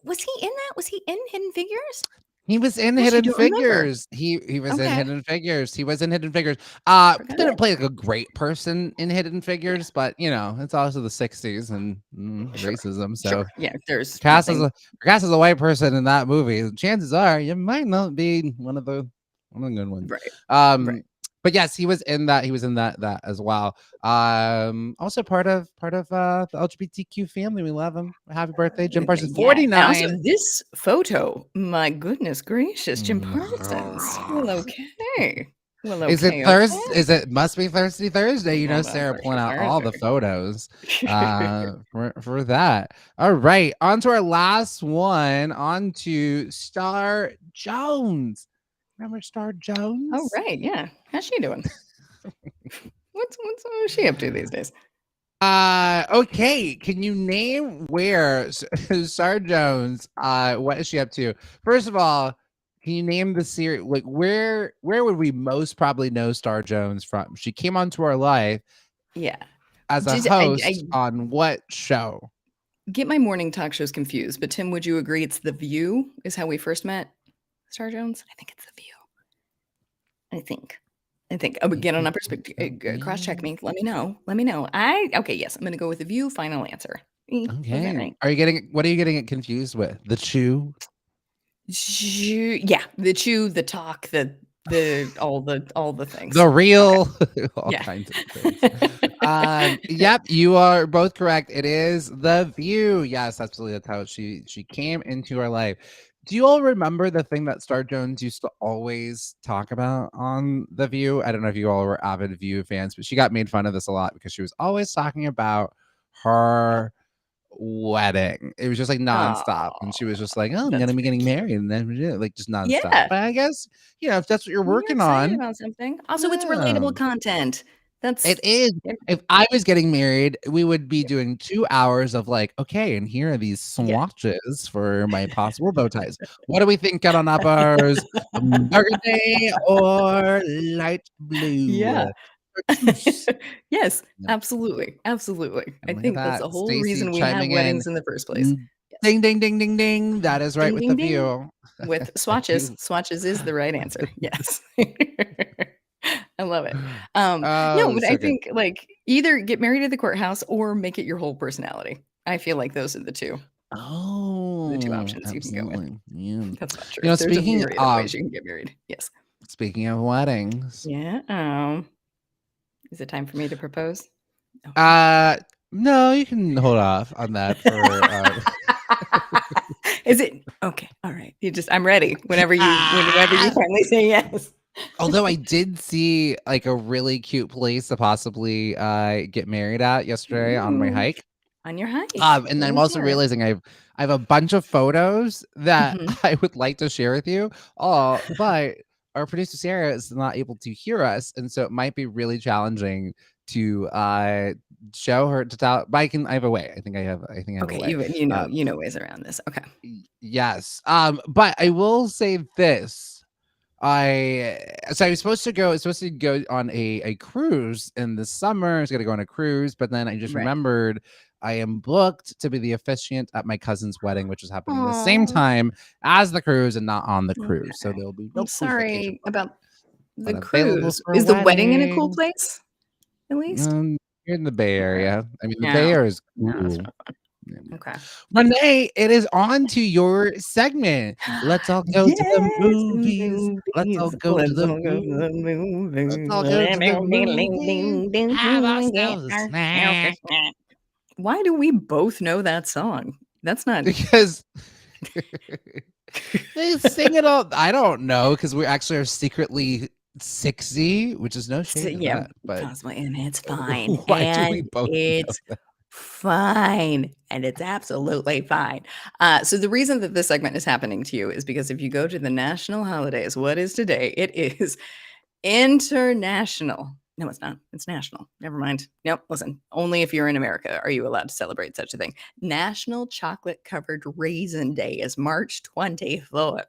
Was he in that? Was he in Hidden Figures? He was in Gosh, I Hidden don't remember. Figures. He was in Okay. Hidden Figures. He was in Hidden Figures. Forgot Didn't it. play like a great person in Hidden Figures, but you know, it's also the 60s and Sure, racism. So Sure. Yeah, there's cast nothing. as a white person in that movie, chances are you might not be one of the good ones. Right. Right. But yes, he was in that. He was in that as well. Also part of the LGBTQ family. We love him. Happy birthday, Jim Parsons. Yeah. 49. Also, this photo, my goodness gracious, Jim Parsons. Well, okay. Well, okay. Is it Thursday? Is it must be Thursday? You know, Sarah pulling out all the photos for that. All right, on to our last one. On to Star Jones. Remember Star Jones? Oh, right. Yeah. How's she doing? What's she up to these days? Okay. Can you name where Star Jones? What is she up to? First of all, can you name the series? Like, where would we most probably know Star Jones from? She came onto our life, yeah, as a host on what show? Get my morning talk shows confused, but Tim, would you agree it's The View is how we first met Star Jones? I think it's The View. I think. Oh, but get on a perspective. Cross-check me. Let me know. Okay, yes, I'm going to go with The View. Final answer. Okay. Right? What are you getting it confused with? The Chew? Yeah, the Chew, the talk, the all the things. The real, all Yeah. kinds of things. Yep, you are both correct. It is The View. Yes, absolutely. That's how she came into our life. Do you all remember the thing that Star Jones used to always talk about on The View? I don't know if you all were avid View fans, but she got made fun of this a lot because she was always talking about her wedding. It was just like nonstop. And she was just like, oh, I'm going to be getting married. And then like just nonstop. Yeah. But I guess, you know, if that's what you're working on. About something. Also, it's relatable content. It is. If I was getting married, we would be doing 2 hours of like, okay, and here are these swatches for my possible bow ties. What do we think on uppers? Burgundy or light blue? Yeah. Yes, absolutely. I think that's the whole reason we have weddings in the first place. Ding, ding, ding, ding, ding. That is right Ding, with ding, the ding. view. With A swatches. view. Swatches is the right answer. Yes. I love it. No, Oh, but I so good. think like either get married at the courthouse or make it your whole personality. I feel like those are the two Oh, options you can go with. absolutely. Yeah. That's not true. You know, There's a speaking myriad of of ways you can get married. Yes. speaking of weddings, Yeah. Is it time for me to propose? Oh. uh, no, you can hold off on that for Is it okay? All right. I'm ready whenever you finally say yes. although I did see like a really cute place to possibly get married at yesterday on my Ooh, hike. on your hike. And Let I'm me also hear it. realizing I have a bunch of photos that Mhm. I would like to share with you. But our producer Sarah is not able to hear us, and so it might be really challenging to show her to tell. But I have a way. I think I have a Okay, way. you know ways around this. Okay. Yes. But I will say this. I was supposed to go on a cruise in the summer. I was gonna go on a cruise, but then I just Right. remembered I am booked to be the officiant at my cousin's wedding, which is happening the same Aw, time as the cruise and not on the cruise. So okay. there'll be no I'm cruise vacation sorry for me, about the but available cruise. for Is the wedding in a cool weddings. place, at least? Here in the Bay Okay. Area. I mean, the Bay No. Area is No, that's cool. not fun. Yeah. Okay. Renee, it is on to your segment. Let's all go to the Yes, movies. Let's all movies. go to Let's the all go to movies. the Let's movies. all go to the movies. Have Get ourselves a ourselves a snack. snack. Why do we both know that song? That's not Because they sing it all. I don't know, because we actually are secretly 60, which is no shade to yeah, that. But possibly, and it's fine, why do we and both know it's that? fine, and it's absolutely fine. So the reason that this segment is happening to you is because if you go to the national holidays, what is today? It is international. No, it's not. It's national. Never mind. Nope. Listen, only if you're in America are you allowed to celebrate such a thing. National Chocolate Covered Raisin Day is March 24th.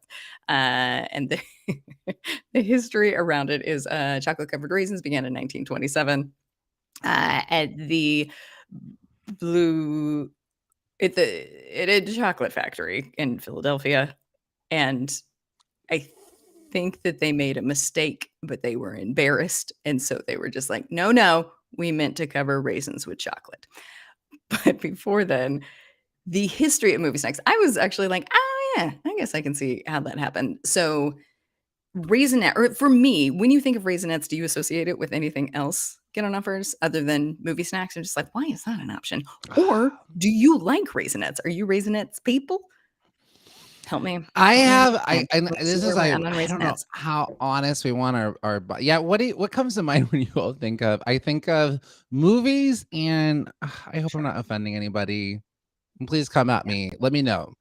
And the history around it is chocolate covered raisins began in 1927 at the Blue, it a chocolate factory in Philadelphia. And I think that they made a mistake, but they were embarrassed. And so they were just like, no, we meant to cover raisins with chocolate. But before then, the history of movie snacks, I was actually like, oh, yeah, I guess I can see how that happened. So, Raisinette, or for me, when you think of Raisinets, do you associate it with anything else get on offers other than movie snacks? I'm just like, why is that an option? Or do you like Raisinets? Are you Raisinets people? Help me. I Help me have understand. and Let's see this where is we're at on I don't know Raisinets. how honest we want yeah, what comes to mind when you all think of? I think of movies, and I hope I'm Sure. not offending anybody. Please come at Yeah. me. Let me know.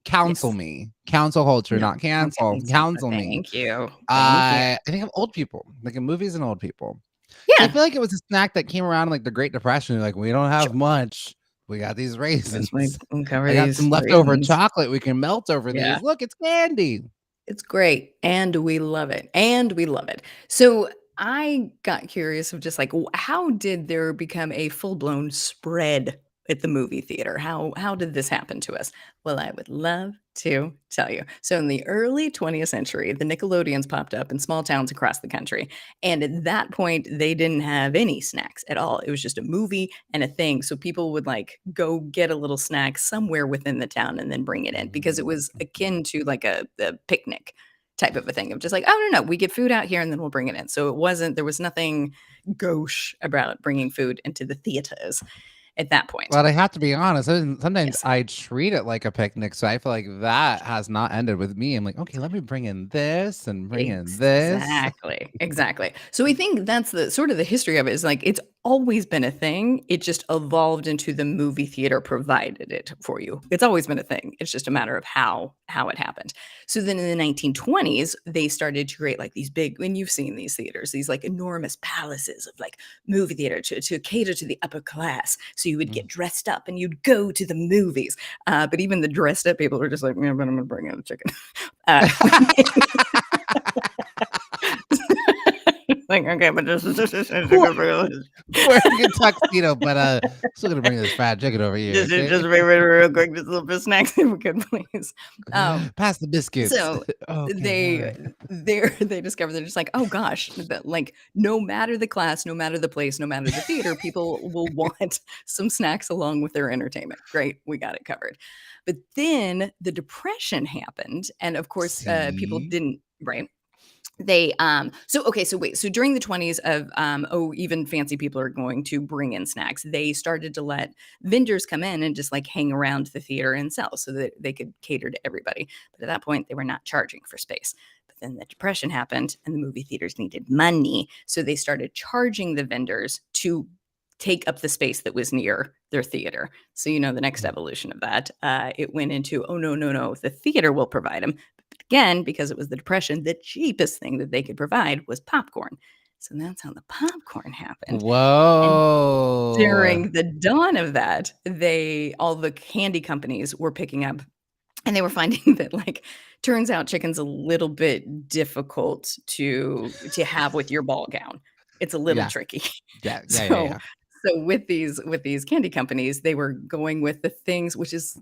Counsel Yes. me. Counsel culture, No. not No cancel. cancel. Counsel me. Thank you. Thank you. I think of old people, like in movies and old people. I Yeah. feel like it was a snack that came around in like the Great Depression. Like, we don't have Sure. much. We got these Yes, we raisins. uncover I got some these leftover raisins. chocolate we can melt over Yeah. these. Look, it's candy. It's great, and we love it, and we love it. So, I got curious of just like, how did there become a full-blown spread at the movie theater? How did this happen to us? Well, I would love to tell you. So, in the early 20th century, the Nickelodeons popped up in small towns across the country, and at that point, they didn't have any snacks at all. It was just a movie and a thing, so people would, like, go get a little snack somewhere within the town and then bring it in because it was akin to, like, a picnic type of a thing of just like, "Oh, no, we get food out here and then we'll bring it in." So it wasn't there was nothing gauche about bringing food into the theaters at that point. But I have to be honest, sometimes Yes. I treat it like a picnic, so I feel like that has not ended with me. I'm like, "Okay, let me bring in this and bring in this." Exactly, exactly. So I think that's the sort of the history of it is like it's always been a thing. It just evolved into the movie theater provided it for you. It's always been a thing. It's just a matter of how it happened. So then in the 1920s, they started to create like these big, and you've seen these theaters, these like enormous palaces of like movie theater to cater to the upper class. So you would Mm. get dressed up and you'd go to the movies. But even the dressed up people are just like, yeah, but I'm gonna bring out a chicken. Uh, like, okay, but this is Wearing a tuxedo, but still gonna bring this fried chicken over here. Okay? just real quick, just a little bit of snacks if we could, please. Pass the biscuits. So Okay, all right. they discover they're just like, oh gosh, that like no matter the class, no matter the place, no matter the theater, people will want some snacks along with their entertainment. Great, we got it covered. But then the Depression happened, and of course, people See? didn't, right? They so during the 20s of even fancy people are going to bring in snacks. They started to let vendors come in and just like hang around the theater and sell so that they could cater to everybody. But at that point they were not charging for space. But then the Depression happened and the movie theaters needed money, so they started charging the vendors to take up the space that was near their theater. So the next evolution of that, it went into, oh no, the theater will provide them. Again, because it was the Depression, the cheapest thing that they could provide was popcorn. So that's how the popcorn happened. And Whoa. during the dawn of that, all the candy companies were picking up, and they were finding that, like, turns out chicken's a little bit difficult to have with your ball gown. It's a little Yeah. tricky. Yeah. So with these candy companies, they were going with the things, which is,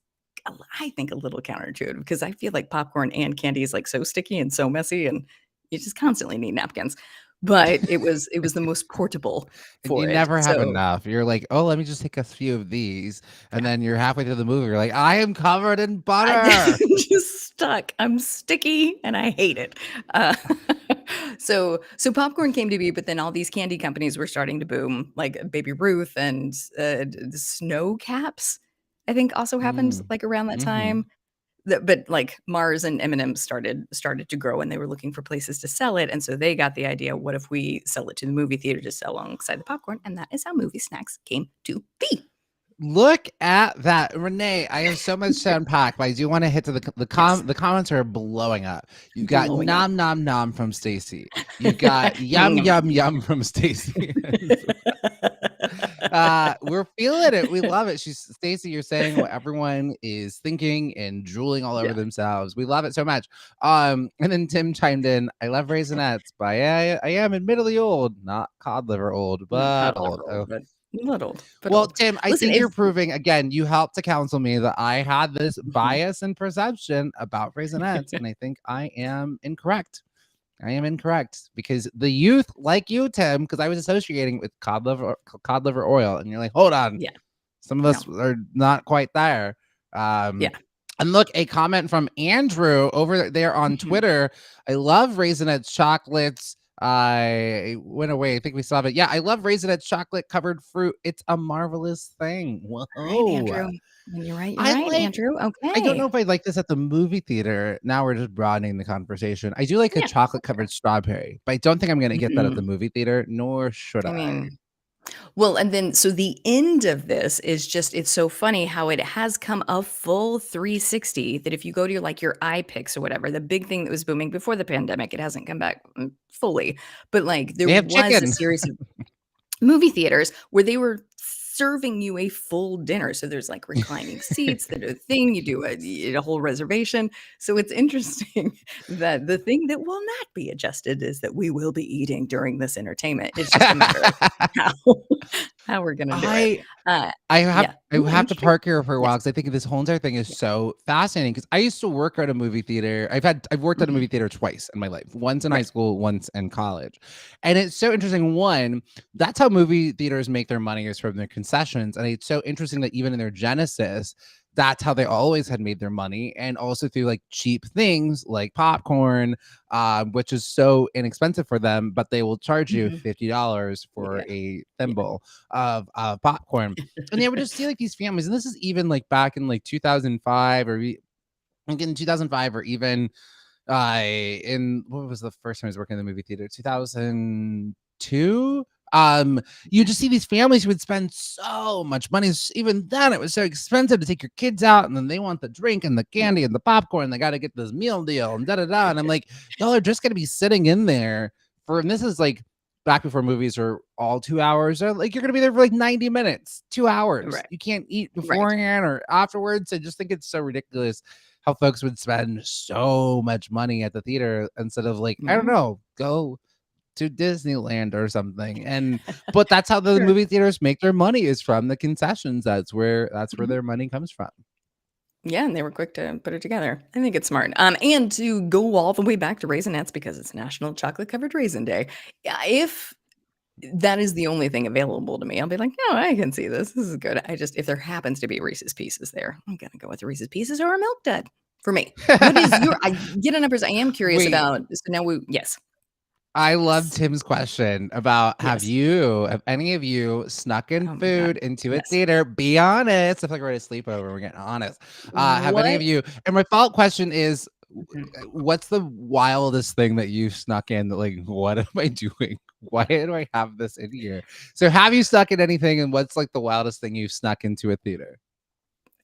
I think, a little counterintuitive, because I feel like popcorn and candy is like so sticky and so messy, and you just constantly need napkins. But it was the most portable for You it. never have So enough. You're like, oh, let me just take a few of these. And then you're halfway through the movie. You're like, I am covered in butter. I'm just stuck. I'm sticky and I hate it. So popcorn came to be, but then all these candy companies were starting to boom, like Baby Ruth and the Snow Caps, I think also happened like around that time. But like Mars and M&M's started to grow, and they were looking for places to sell it. And so they got the idea, what if we sell it to the movie theater to sell alongside the popcorn? And that is how movie snacks came to be. Look at that, Renee. I have so much to unpack, but I do want to hit to the comments are blowing up. You got nom nom nom from Stacy. You got yum yum yum from Stacy. We're feeling it. We love it. Stacy, you're saying what everyone is thinking and drooling all over themselves. We love it so much. And then Tim chimed in, I love Raisinets, but I am admittedly old, not cod liver old, but old. Little. Well, Tim, I think you're proving, again, you helped to counsel me that I had this bias and perception about Raisinets, and I think I am incorrect. Because the youth, like you, Tim, because I was associating with cod liver oil, and you're like, hold on, some of us are not quite there. And look, a comment from Andrew over there on Twitter. I love Raisinets chocolates. I went away. I think we saw it. Yeah, I love Raisinets chocolate covered fruit. It's a marvelous thing. Whoa. Right, Andrew. You're right, Andrew. Okay. I don't know if I'd like this at the movie theater. Now we're just broadening the conversation. I do like a chocolate covered strawberry, but I don't think I'm going to get that at the movie theater, nor should I. Well, and then so the end of this is just, it's so funny how it has come a full 360, that if you go to your iPix or whatever, the big thing that was booming before the pandemic, it hasn't come back fully, but like there was a series of movie theaters where they were serving you a full dinner. So there's like reclining seats that are a thing. You do a whole reservation. So it's interesting that the thing that will not be adjusted is that we will be eating during this entertainment. It's just a matter of how we're going to do it. I have to park here for a while because I think this whole entire thing is so fascinating, because I used to work at a movie theater. I've worked at a movie theater twice in my life, once in high school, once in college. And it's so interesting. One, that's how movie theaters make their money, is from their concessions. And it's so interesting that even in their genesis, that's how they always had made their money, and also through like cheap things like popcorn, which is so inexpensive for them, but they will charge you $50 for a thimble of popcorn. And they would just see like these families, and this is even like back in like 2005 or in 2005, or even in, what was the first time I was working in the movie theater? 2002. You just see these families who would spend so much money. Even then, it was so expensive to take your kids out, and then they want the drink and the candy and the popcorn. They got to get this meal deal and da-da-da. And I'm like, y'all are just going to be sitting in there and this is like back before movies are all 2 hours. Or like, you're going to be there for like 90 minutes, 2 hours. You can't eat beforehand or afterwards. I just think it's so ridiculous how folks would spend so much money at the theater instead of like, I don't know, go to Disneyland or something. But that's how the Sure. movie theaters make their money, is from the concessions. That's where Mhm. their money comes from. Yeah, and they were quick to put it together. I think it's smart. And to go all the way back to Raisinets because it's National Chocolate Covered Raisin Day. Yeah, if that is the only thing available to me, I'll be like, no, I can see this. This is good. If there happens to be Reese's Pieces there, I'm gonna go with the Reese's Pieces or a Milk Dud for me. What is your? I get a numbers. I am curious Wait, about. So now yes, I love Tim's question about have yes. any of you snuck in Oh my god, food into a yes. theater? Be honest. I feel like we're at a sleepover. We're getting honest. Have any What? of you? And my follow-up question is, Mhm. what's the wildest thing that you snuck in? That, like, what am I doing? Why do I have this in here? So, have you snuck in anything? And what's like the wildest thing you've snuck into a theater?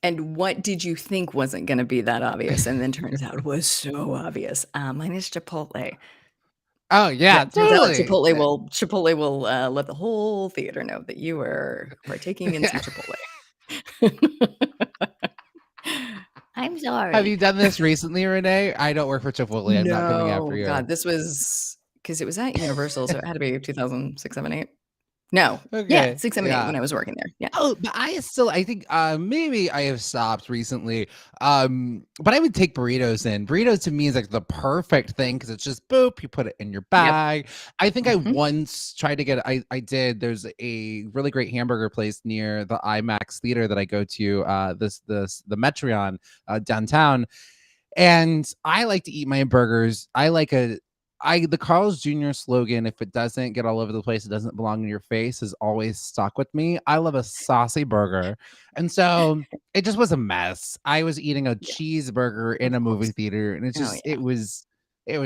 And what did you think wasn't going to be that obvious, and then turns out was so obvious? Mine is Chipotle. Oh yeah, Yep, turns out totally. Chipotle will, let the whole theater know that you are partaking in some Chipotle. I'm Have sorry. you done this recently, Renee? I don't work for Chipotle. I'm not coming after No, you. God, this was because it was at Universal, so it had to be 2006, 7, 8. No. Yeah, Okay, 6, 7, 8 yeah. when I was working there. Yeah. Oh, but I think maybe I have stopped recently. But I would take burritos in. Burritos to me is like the perfect thing because it's just boop, you put it in your Yep. bag. I think I Mhm. once tried to get I did. There's a really great hamburger place near the IMAX theater that I go to, the Metreon downtown. And I like to eat my burgers. The Carl's Jr. slogan, if it doesn't get all over the place, it doesn't belong in your face, has always stuck with me. I love a saucy burger. And so it just was a mess. I was eating a Yeah, cheeseburger in of a movie course. theater, and Oh, yeah. it was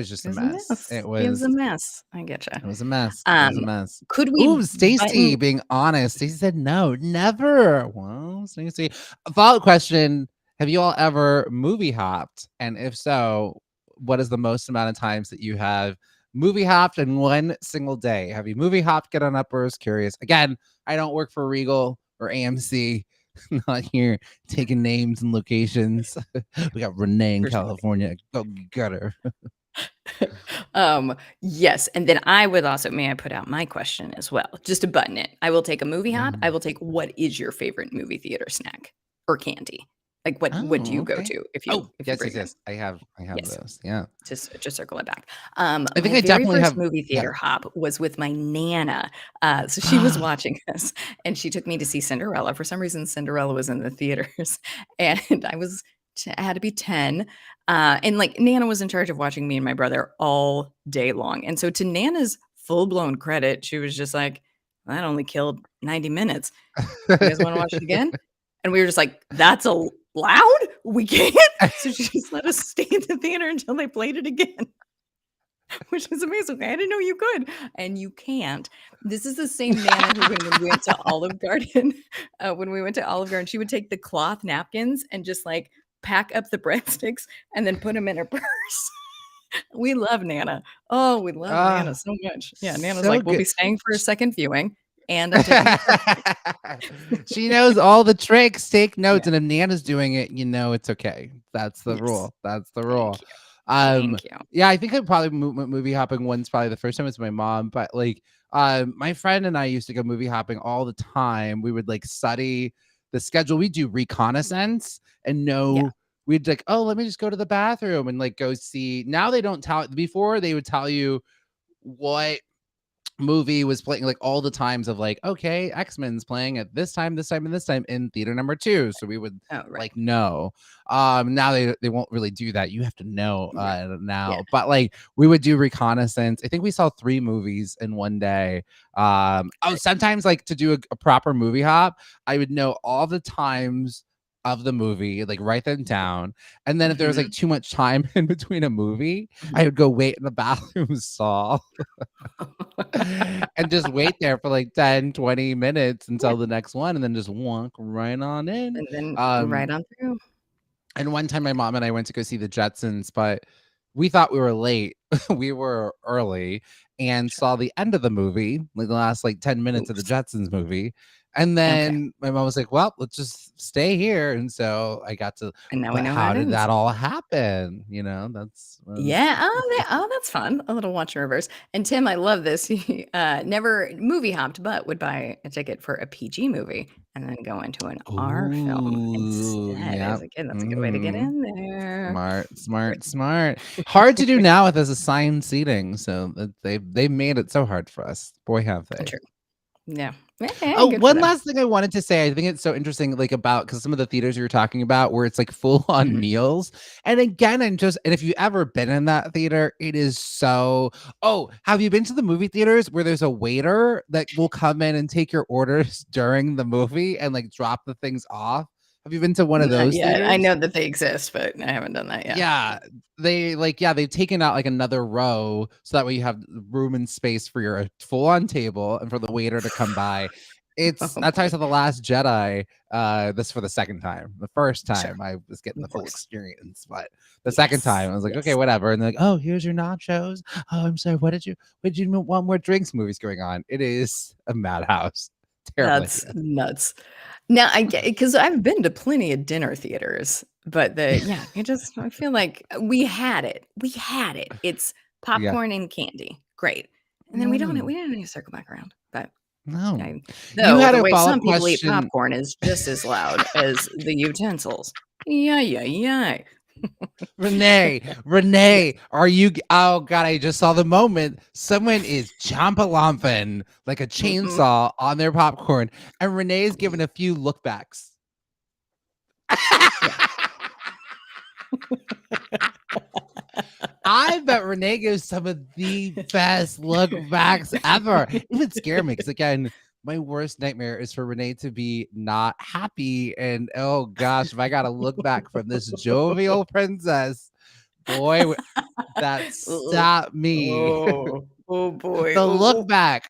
just It a was a mess. mess. It was a mess. I getcha. It was a mess. It was a Um, mess. could we Ooh, Stacy button being honest. Stacy said no, never. Well, Stacy. A follow-up question. Have you all ever movie hopped? And if so, what is the most amount of times that you have movie hopped in one single day? Have you movie hopped? Get on uppers. Curious. Again, I don't work for Regal or AMC. Not here taking names and locations. We got Renee in Here's your money. California. Go get her. Yes, and then I would also may I put out my question as well, just to button it. I will take a movie hop. I will take what is your favorite movie theater snack or candy? Like, what do Oh, you go okay. to if Oh, you yes, bring yes, them? yes. I have Yes, those. Yeah. just circle it back. I think My I very definitely first have. movie Yeah. theater hop was with my Nana. So she was watching us, and she took me to see Cinderella. For some reason, Cinderella was in the theaters, and I had to be 10. And like Nana was in charge of watching me and my brother all day long. And so to Nana's full-blown credit, she was just like, that only killed 90 minutes. You guys want to watch it again? And we were just like, that's allowed? We can't. So she just let us stay in the theater until they played it again, which is amazing. I didn't know you could, and you can't. This is the same Nana who, when we went to Olive Garden, she would take the cloth napkins and just like pack up the breadsticks and then put them in her purse. We love Nana. Oh, we love Nana Ah, so much. Yeah, Nana's so like, we'll good. be staying for a second viewing, and I'm taking the She knows all the tricks. Take notes, Yeah. and if Nana's doing it, you know it's okay. That's the Yes. rule. That's the Thank rule. you. Um, Thank you. yeah, I think I probably movie hopping once. Probably the first time was my mom, but like, my friend and I used to go movie hopping all the time. We would like study the schedule. We do reconnaissance and Yeah. know. We'd like, oh, let me just go to the bathroom and like go see. Now they don't tell. Before they would tell you what movie was playing, like all the times of like, okay, X-Men's playing at this time, this time, and this time in theater number 2. So we would Oh, right. like know. Now they won't really do that. You have to know Right. Yeah. now. But like we would do reconnaissance. I think we saw 3 movies in one day. Sometimes like to do a proper movie hop, I would know all the times of the movie, like write them down. And then if there was like Mhm. too much time in between a movie, I Mhm. would go wait in the bathroom stall and just wait there for like 10, 20 minutes Yeah, until the next one and then just walk right on in. and then Um, right on through. and one time my mom and I went to go see the Jetsons, but we thought we were late. We were early and Sure. saw the end of the movie, like the last like 10 minutes of the Oops. Jetsons movie. And Okay. then my mom was like, well, let's just stay here. And so I got to, And now we but know how how it did that ends. all happen? That's Yeah. Oh, that's fun. A little watch in reverse. And Tim, I love this. He never movie hopped, but would buy a ticket for a PG movie and then go into an R film Ooh, instead yeah. as a kid. That's a good way to get in there. Smart. Hard to do now with as assigned seating. So they've made it so hard for us. Boy, have they. True. Yeah. Yeah, Oh, good for one them. last thing I wanted to say. I think it's so interesting, like about because some of the theaters you were talking about where it's like full on Mhm. meals. And again, and if you've ever been in that theater, it is so. Oh, have you been to the movie theaters where there's a waiter that will come in and take your orders during the movie and like drop the things off? Have you been to one of Not those yet. I theaters? know that they exist, but I haven't done that yet. Yeah, they've taken out like another row so that way you have room and space for your full on table and for the waiter to come by. Oh That's how I boy. saw The Last Jedi. This for the second time. The first Sure. time I was getting Of the full course. experience, but the second time I was like, okay, Yes. whatever. And they're like, oh, here's your nachos. Oh, I'm sorry. What did you want more drinks? Movies going on. It is a madhouse. Terrible That's idea. nuts. Now I get because I've been to plenty of dinner theaters, but I feel like we had it. We had it. It's Yeah. popcorn and candy. Great. And then we didn't need to circle back around. But No. You though had the a way follow-up some people eat question. popcorn is just as loud as the utensils. Yeah. Renee, are you? Oh God, I just saw the moment. Someone is chompalomping like a Mm-mm. chainsaw on their popcorn, and Renee is giving a few lookbacks. Yeah. I bet Renee gives some of the best lookbacks ever. It would scare me because again, my worst nightmare is for Renee to be not happy. And oh gosh, if I got to look back from this jovial princess, boy, that stopped me. Oh boy. The look Oh. back.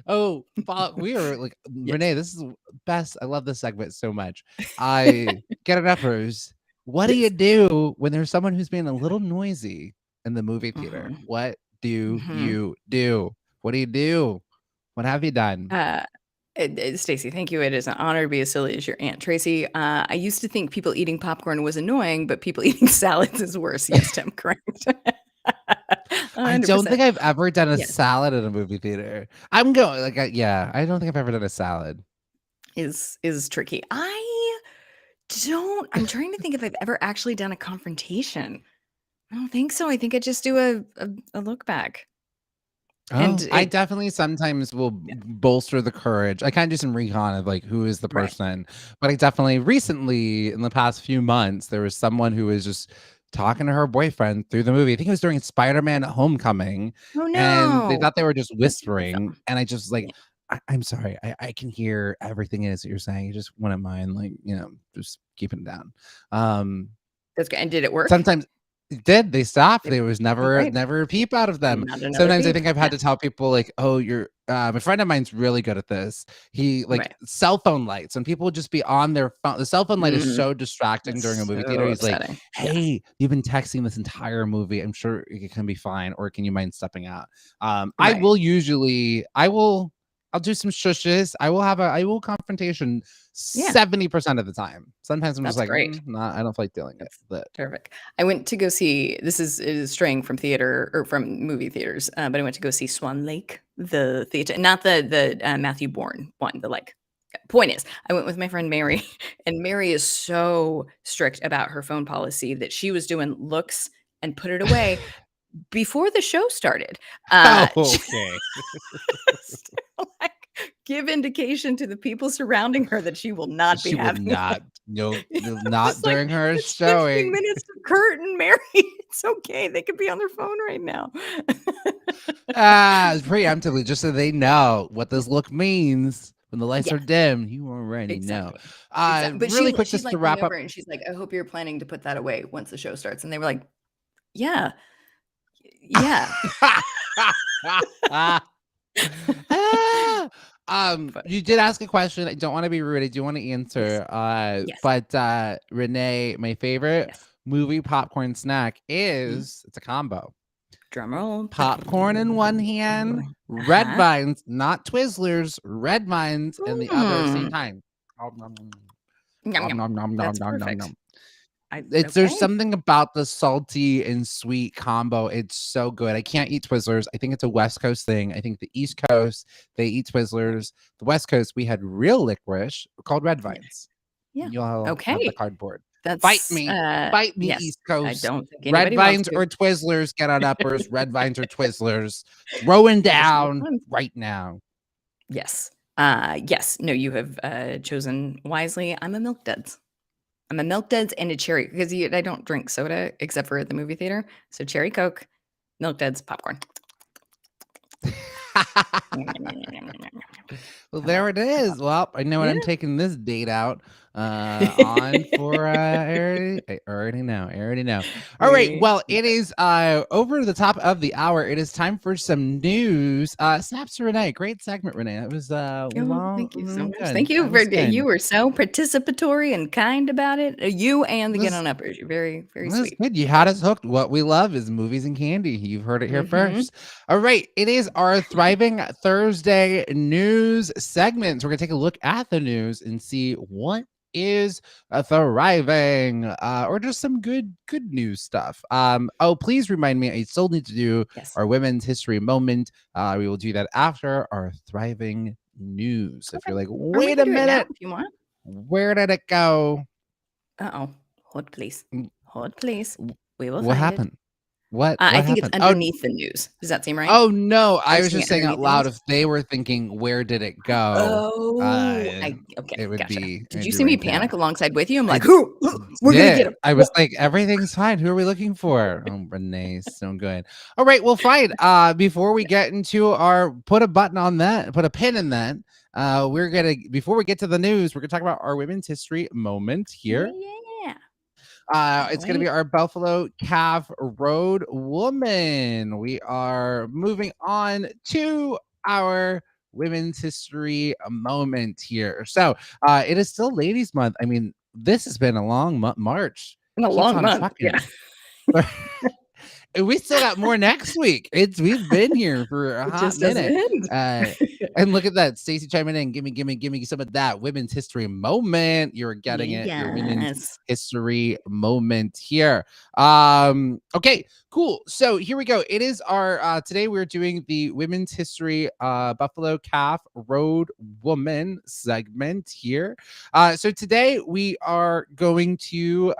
Oh, we are like Yes. Renee. This is best. I love this segment so much. I get it uppers. What do you Yes. do when there's someone who's being a little noisy in the movie theater? Mhm. What do Mhm. you do? What do you do? What have you done? Stacey, thank you. It is an honor to be as silly as your Aunt Tracy. I used to think people eating popcorn was annoying, but people eating salads is worse. Yes, Tim, correct. I don't 100%. think I've ever done a Yes, salad in a movie theater. I'm going like, yeah, I don't think I've ever done a salad. is tricky. I'm trying to think if I've ever actually done a confrontation. I don't think so. I think I just do a look back. And Oh, I definitely sometimes will bolster the courage. I kind of do some recon of like who is the right. person, but I definitely recently in the past few months there was someone who was just talking to her boyfriend through the movie. I think it was during Spider-Man Homecoming, Oh and they no. thought they were just That's a good whispering, film. and I just was like, Yeah. I'm sorry, I can hear everything it is that you're saying. You just wouldn't mind, like just keeping it down. That's good. And did it work? Sometimes it did. They stopped. There was Oh, great. never a peep out of them. Not another Sometimes I peep. think I've had to tell people like, "Oh, you're." A friend of mine's really good at this. He like Right. cell phone lights, and people would just be on their phone. The cell phone light is Mm, so distracting during a that's movie theater. so He's like, upsetting. Yeah. "Hey, you've been texting this entire movie. I'm sure it can be fine, or can you mind stepping out?" Right. I'll do some shushes. I will confrontation Yeah. 70% of the time. Sometimes I'm just That's like, great. I don't feel like dealing it. That's But terrific. I went to go see it is straying from theater or from movie theaters, but I went to go see Swan Lake, the theater, not the Matthew Bourne one. Point is, I went with my friend Mary, and Mary is so strict about her phone policy that she was doing looks and put it away before the show started. oh, She okay. to, like, give indication to the people surrounding her that she will not be She will having a phone. not. No, I not was like, during her "It's 15 showing. minutes to curtain, Mary. It's okay. They could be on their phone right now." Preemptively, just so they know what this look means. When the lights Yeah, are dim, you already know. exactly. Exactly. But Really quick, she's just to like leaned wrap up. over and she's like, "I hope you're planning to put that away once the show starts." And they were like, "Yeah. Yeah." Ah! But You did ask a question. I don't want to be rude. I do want to yes. answer. Yes. But Renee, my favorite Yes. movie popcorn snack Mhm. is it's a combo. Drum roll. popcorn in one hand, red vines, not Twizzlers, red vines in the other same time. Yum, yum. That's perfect. There's something about the salty and sweet combo. It's so good. I can't eat Twizzlers. I think it's a West Coast thing. I think the East Coast, they eat Twizzlers. The West Coast, we had real licorice called red vines. Yeah. You'll have the cardboard. That's Fight me, yes, East Coast. I don't think red vines or Twizzlers, get on uppers. Red vines or Twizzlers, throwing down right now. Yes. Yes. No, you have chosen wisely. I'm a Milk Duds. I'm a Milk Duds and a cherry because I don't drink soda except for at the movie theater. So cherry Coke, Milk Duds, popcorn. Well, there it is. Well, I know what I'm taking this date out on for. I already know. All right. Well, it is over the top of the hour. It is time for some news. Snaps to Renee. Great segment, Renee. That was thank you so much. Thank you for you were so participatory and kind about it. You and the Get On Uppers. You're very, very sweet. Good. You had us hooked. What we love is movies and candy. You've heard it here first. All right. It is our Thriving Thursday news segment. So we're gonna take a look at the news and see what is thriving or just some good news stuff. Please remind me, I still need to do our Women's History Moment. We will do that after our Thriving news. If you're like, wait a minute, if you want. Where did it go? Hold please. We will what happened it. What I think happened? It's underneath the news. Does that seem right? Oh no, I was just saying out loud if they were thinking, where did it go? Okay, it would gotcha. be. Did you see me panic alongside with you? I'm like, we're gonna get him. I was like, everything's fine. Who are we looking for? Oh, Renee, so good. All right, well, fine. Before we get into our put a button on that, put a pin in that. Before we get to the news, we're gonna talk about our Women's History Moment here. It's going to be our Buffalo Calf Road Woman. We are moving on to our Women's History Moment here. So it is still Ladies Month. I mean, this has been a long March. A long month. Yeah. We still got more next week. We've been here for a hot minute. And look at that. Stacey chiming in. Give me some of that Women's History Moment. You're getting it. Your Women's History Moment here. Okay, cool. So here we go. It is our today we're doing the Women's History Buffalo Calf Road Woman segment here. So today we are going to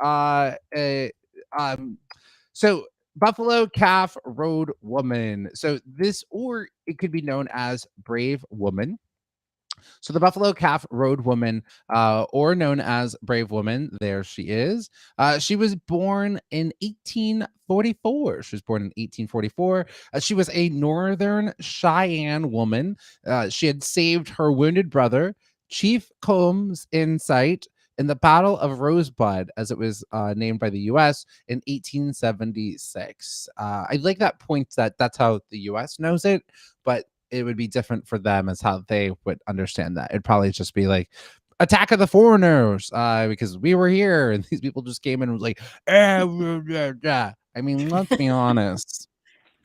Buffalo Calf Road Woman. So this, or it could be known as Brave Woman. So the Buffalo Calf Road Woman, or known as Brave Woman, there she is. She was born in 1844. She was born in 1844. She was a Northern Cheyenne woman. She had saved her wounded brother, Chief Combs Insight, in the Battle of Rosebud, as it was named by the U.S. in 1876. I like that point that's how the U.S. knows it, but it would be different for them as how they would understand that. It'd probably just be like Attack of the Foreigners, because we were here and these people just came in and was like, I mean, let's be honest.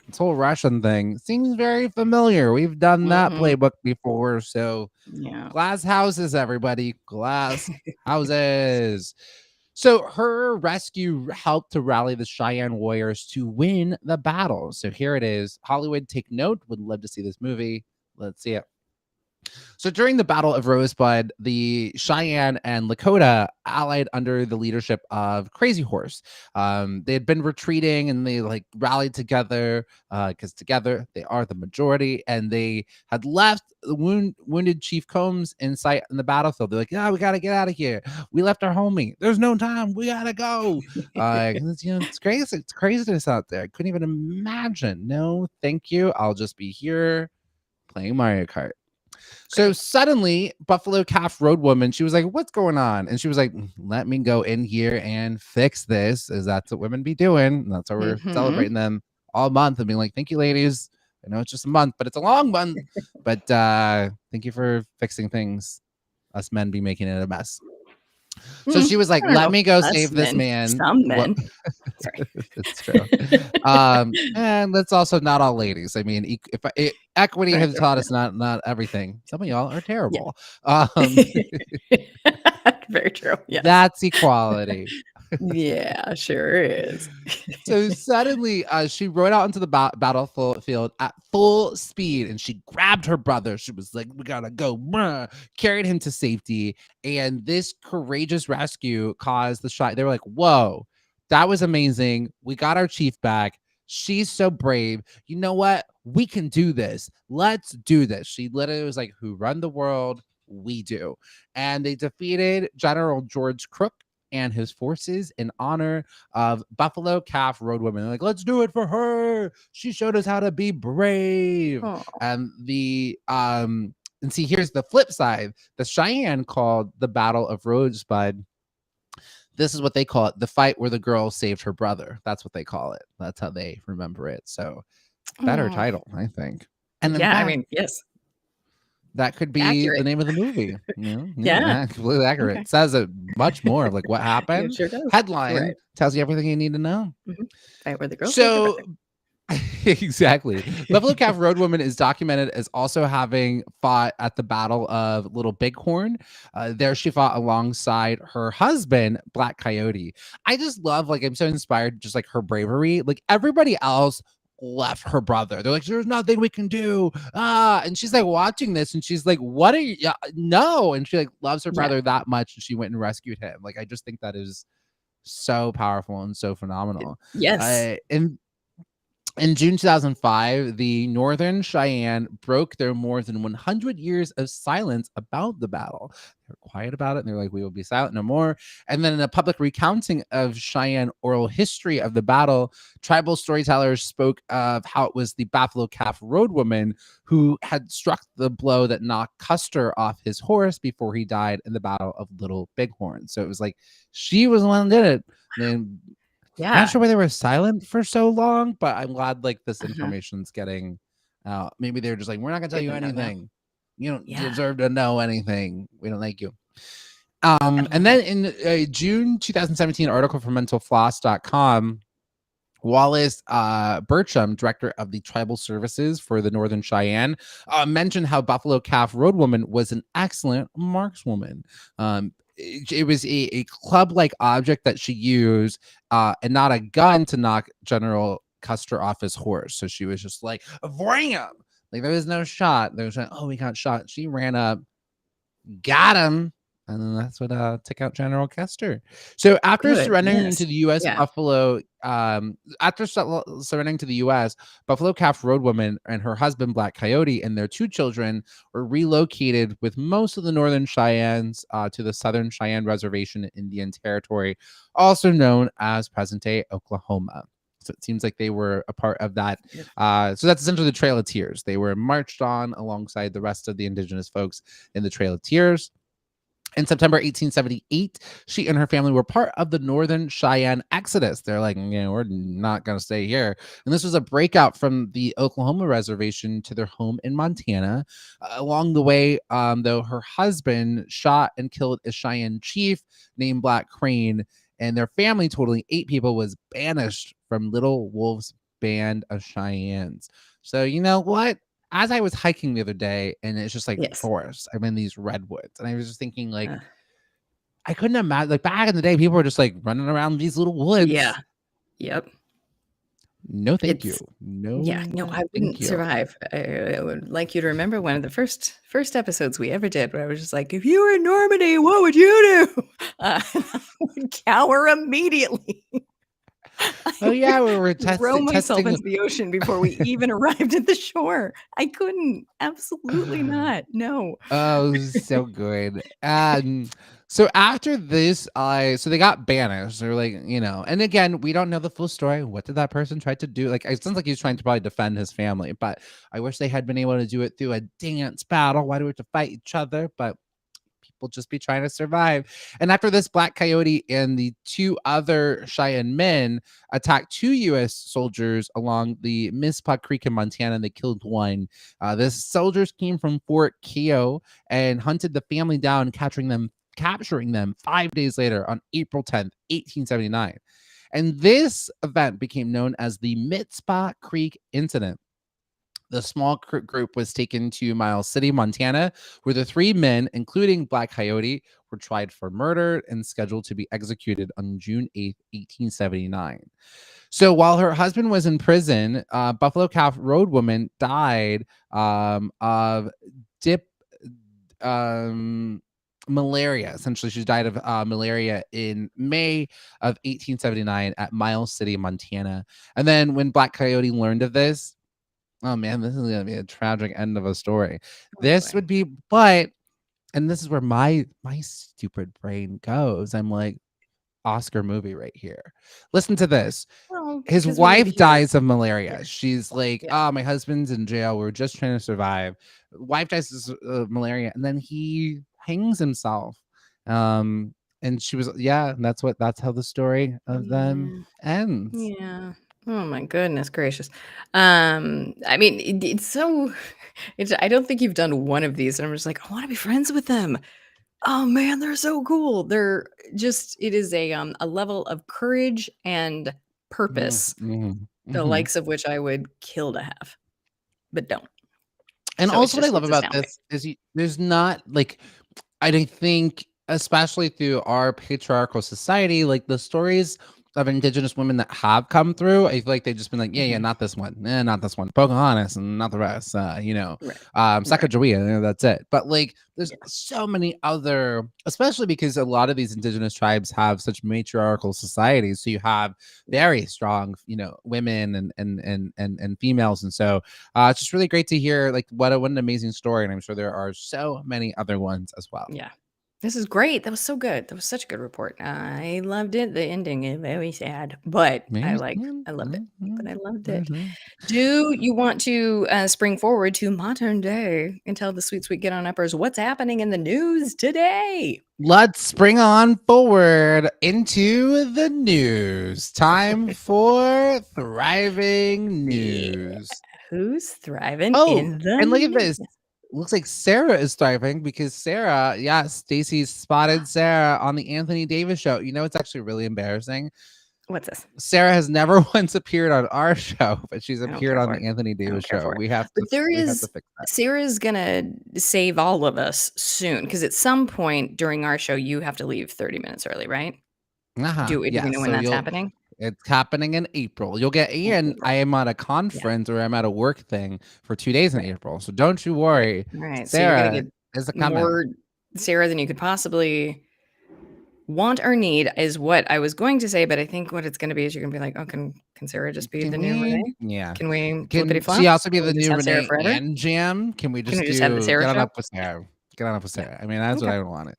This whole Russian thing seems very familiar. We've done that playbook before. So glass houses, everybody. Glass houses. So her rescue helped to rally the Cheyenne warriors to win the battle. So here it is. Hollywood, take note. Would love to see this movie. Let's see it. So during the Battle of Rosebud, the Cheyenne and Lakota allied under the leadership of Crazy Horse. They had been retreating and they rallied together because together they are the majority, and they had left the wounded Chief Combs in sight in the battlefield. They're like, we got to get out of here. We left our homie. There's no time. We got to go. It's crazy. It's craziness out there. I couldn't even imagine. No, thank you. I'll just be here playing Mario Kart. So suddenly, Buffalo Calf Road Woman, she was like, what's going on? And she was like, let me go in here and fix this, as that's what women be doing. And that's how we're celebrating them all month and being like, thank you, ladies. I know it's just a month, but it's a long month. But thank you for fixing things. Us men be making it a mess. So she was like, let me go save this man. Some men. Sorry. It's true. And that's also not all ladies. I mean, equity Right, has right, taught us not everything. Some of y'all are yeah. terrible. Um, Very true. Yes. that's equality. Yeah, sure is. So suddenly, she rode out into the battlefield at full speed, and she grabbed her brother. She was like, "We gotta go!" Bruh," carried him to safety, and this courageous rescue caused the shot. They were like, "Whoa, that was amazing! We got our chief back. She's so brave. You know what? We can do this. Let's do this." She literally was like, "Who run the world? We do." And they defeated General George Crook and his forces in honor of Buffalo Calf Road Women. They're like, let's do it for her. She showed us how to be brave. Oh, And and see, here's the flip side. The Cheyenne called the Battle of Rhodes, bud. This is what they call it: the fight where the girl saved her brother. That's what they call it. That's how they remember it. So better oh. title, I think. And in Yeah, I fact, mean, yes. that could be the Accurate. name of the movie. Yeah. Completely accurate. Okay. It says it much more of like what It happened. sure does. Headline Right. tells you everything you need to know. Fight where the girl saved her So brother. exactly. Buffalo Calf Road Woman is documented as also having fought at the Battle of Little Bighorn. There she fought alongside her husband, Black Coyote. I just love, like, I'm so inspired, just like her bravery. Like everybody else left her brother. They're like, there's nothing we can do. And she's like watching this and she's like, what are you? No. And she like loves her Yeah. brother that much. And she went and rescued him. Like, I just think that is so powerful and so phenomenal. Yes. In June 2005, the Northern Cheyenne broke their more than 100 years of silence about the battle. They were quiet about it, and they're like, we will be silent no more. And then in a public recounting of Cheyenne oral history of the battle, tribal storytellers spoke of how it was the Buffalo Calf Road Woman who had struck the blow that knocked Custer off his horse before he died in the Battle of Little Bighorn. So it was like, she was the one that did it. And Yeah. not sure why they were silent for so long, but I'm glad like this information's getting out. Maybe they're just like, we're not gonna tell you anything. You don't deserve to know anything. We don't like you. And then in a June 2017 article from mentalfloss.com, Wallace Burcham, director of the tribal services for the Northern Cheyenne, mentioned how Buffalo Calf Road Woman was an excellent markswoman. It was a club-like object that she used, and not a gun to knock General Custer off his horse. So she was just like, "Wham!" Like there was no shot. There was like, "Oh, we got shot." She ran up, got him, and then that's what took out General Custer. So after surrendering to the U.S. Buffalo, surrendering to the U.S., Buffalo Calf Road Woman and her husband Black Coyote and their 2 children were relocated with most of the Northern Cheyennes to the Southern Cheyenne Reservation Indian Territory, also known as present-day Oklahoma. So it seems like they were a part of that. So that's essentially the Trail of Tears. They were marched on alongside the rest of the indigenous folks in the Trail of Tears. In September 1878, she and her family were part of the Northern Cheyenne Exodus. They're like, we're not going to stay here. And this was a breakout from the Oklahoma reservation to their home in Montana. Along the way, though, her husband shot and killed a Cheyenne chief named Black Crane, and their family, totaling 8 people, was banished from Little Wolf's band of Cheyennes. So you know what? As I was hiking the other day, and it's just like forest, I'm in these redwoods, and I was just thinking, like, I couldn't imagine, like, back in the day, people were just like running around these little woods. Yeah. Yep. No, thank you. No. Yeah. No, I wouldn't survive. I would like you to remember one of the first episodes we ever did, where I was just like, if you were in Normandy, what would you do? I would cower immediately. Oh yeah, we were throw myself into the ocean before we even arrived at the shore. I couldn't. Absolutely not. No. Oh, so good. So after this, so they got banished. They're like, and again, we don't know the full story. What did that person try to do? Like, it sounds like he's trying to probably defend his family, but I wish they had been able to do it through a dance battle. Why do we have to fight each other? But people just be trying to survive. And after this, Black Coyote and the 2 other Cheyenne men attacked 2 U.S. soldiers along the Mittspa Creek in Montana, and they killed 1. The soldiers came from Fort Keogh and hunted the family down, capturing them 5 days later on April 10th, 1879. And this event became known as the Mittspa Creek Incident. The small group was taken to Miles City, Montana, where the 3 men, including Black Coyote, were tried for murder and scheduled to be executed on June 8th, 1879. So while her husband was in prison, Buffalo Calf Road woman died of malaria. Essentially, she died of malaria in May of 1879 at Miles City, Montana. And then when Black Coyote learned of this, oh man, this is gonna be a tragic end of a story. This would be, and this is where my stupid brain goes. I'm like, Oscar movie right here. Listen to this. Well, His because we live wife here. dies of malaria. Here. She's like, Yeah. oh, my husband's in jail. We're just trying to survive. Wife dies of malaria, and then he hangs himself. And she was, that's how the story of them ends. Yeah. Oh my goodness gracious. I mean, it's so. I don't think you've done one of these, and I'm just like, I want to be friends with them. Oh man, they're so cool. They're just. It is a level of courage and purpose, the likes of which I would kill to have, but don't. And So also, what I love it's about astounding. this is there's not like, I don't think, especially through our patriarchal society, like the stories of Indigenous women that have come through, I feel like they've just been like, yeah, not this one, not this one, Pocahontas, and not the rest, Right. Sacagawea, that's it. But like, there's Yeah. so many other, especially because a lot of these Indigenous tribes have such matriarchal societies, so you have very strong, women and females, and so it's just really great to hear like what an amazing story, and I'm sure there are so many other ones as well. Yeah. This is great. That was so good. That was such a good report. I loved it. The ending is very sad, but I loved it. But I loved it. Do you want to spring forward to modern day and tell the sweet get on uppers what's happening in the news today? Let's spring on forward into the news. Time for thriving news. Yeah. Who's thriving in the and look at news? this. Looks like Sarah is thriving because Sarah, Stacey spotted Sarah on the Anthony Davis show. It's actually really embarrassing. What's this? Sarah has never once appeared on our show, but she's appeared on the it. Anthony Davis show. We have to fix that. Sarah's gonna save all of us soon because at some point during our show, you have to leave 30 minutes early, right? Do we know when that's happening? It's happening in April. You'll get Ian. I am at a conference or I'm at a work thing for 2 days in April. So don't you worry. All right. Sarah, so you're gonna get more Sarah than you could possibly want or need is what I was going to say, but I think what it's going to be is you're going to be like, oh, can Sarah just be the new Renee? Yeah. Can we Can she also be the new Renee and Jam? Can we just have the Sarah get on show? Up with Sarah? Get on Up with Sarah. I mean, that's what I would want it.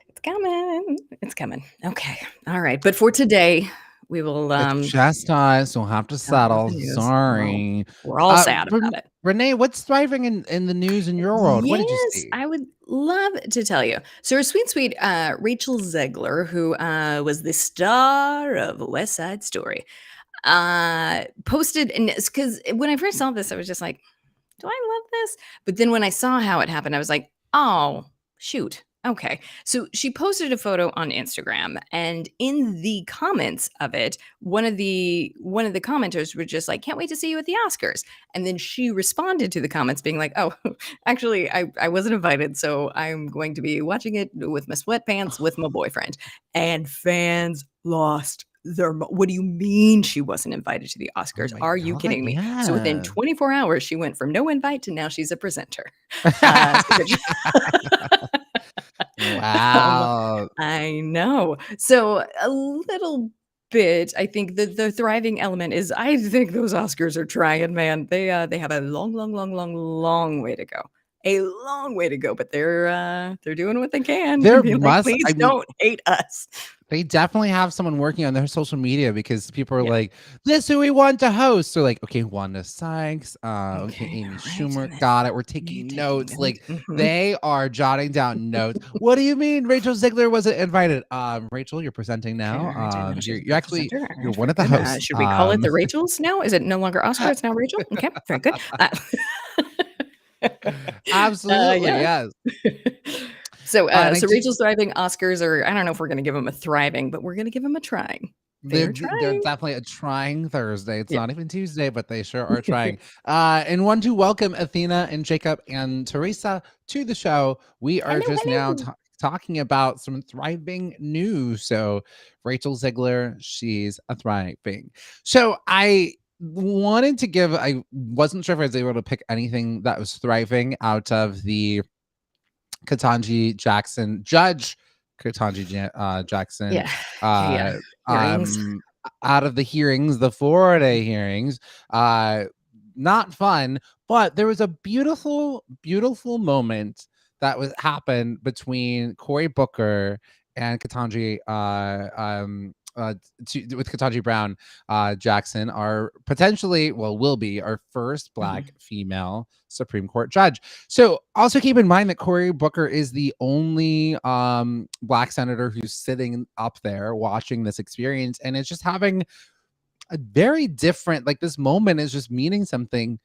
It's coming. It's coming. Okay. All right. But for today, we will it's just us. We'll have to settle. Sorry. We're all sad about it. Renee, what's thriving in the news in your world? What did you see? I would love to tell you. So, our sweet Rachel Zegler, who was the star of West Side Story, posted, and because when I first saw this, I was just like, do I love this? But then when I saw how it happened, I was like, oh, shoot. Okay. So she posted a photo on Instagram, and in the comments of it, one of the commenters were just like, can't wait to see you at the Oscars. And then she responded to the comments being like, oh, actually, I wasn't invited, so I'm going to be watching it with my sweatpants with my boyfriend. And fans lost their what do you mean she wasn't invited to the Oscars? Are you kidding me? Yeah. So within 24 hours, she went from no invite to now she's a presenter. Wow. I know. So a little bit, I think the thriving element is I think those Oscars are trying, man. They have a long way to go. A long way to go, but they're doing what they can. Please don't hate us. They definitely have someone working on their social media because people are like, this is who we want to host. They're like, okay, Wanda Sykes, okay, Amy Schumer, got it. We're taking notes. Like they are jotting down notes. What do you mean Rachel Zegler wasn't invited? Rachel, you're presenting now. You're one of the hosts. Should we call it the Rachels now? Is it no longer Oscar? It's now Rachel? Okay, very good. Absolutely, yes. So Rachel's thriving. Oscars are, I don't know if we're going to give them a thriving, but we're going to give them a trying. They're They're trying. definitely a trying Thursday. It's Yeah. not even Tuesday, but they sure are trying. And want to welcome Athena and Jacob and Teresa to the show. We are Hello, just now hello. talking about some thriving news. So Rachel Ziegler, she's a thriving. So I wanted to give, I wasn't sure if I was able to pick anything that was thriving out of the Ketanji Jackson, Judge Ketanji Jackson, Yeah. Yeah. uh, Hearings. out of the hearings, the 4-day hearings. Uh, not fun, but there was a beautiful, beautiful moment that was happened between Cory Booker and Ketanji, with Ketanji Brown Jackson, are potentially, well, will be our first Black female Supreme Court judge. So also keep in mind that Cory Booker is the only Black senator who's sitting up there watching this experience, and it's just having a very different, like, this moment is just meaning something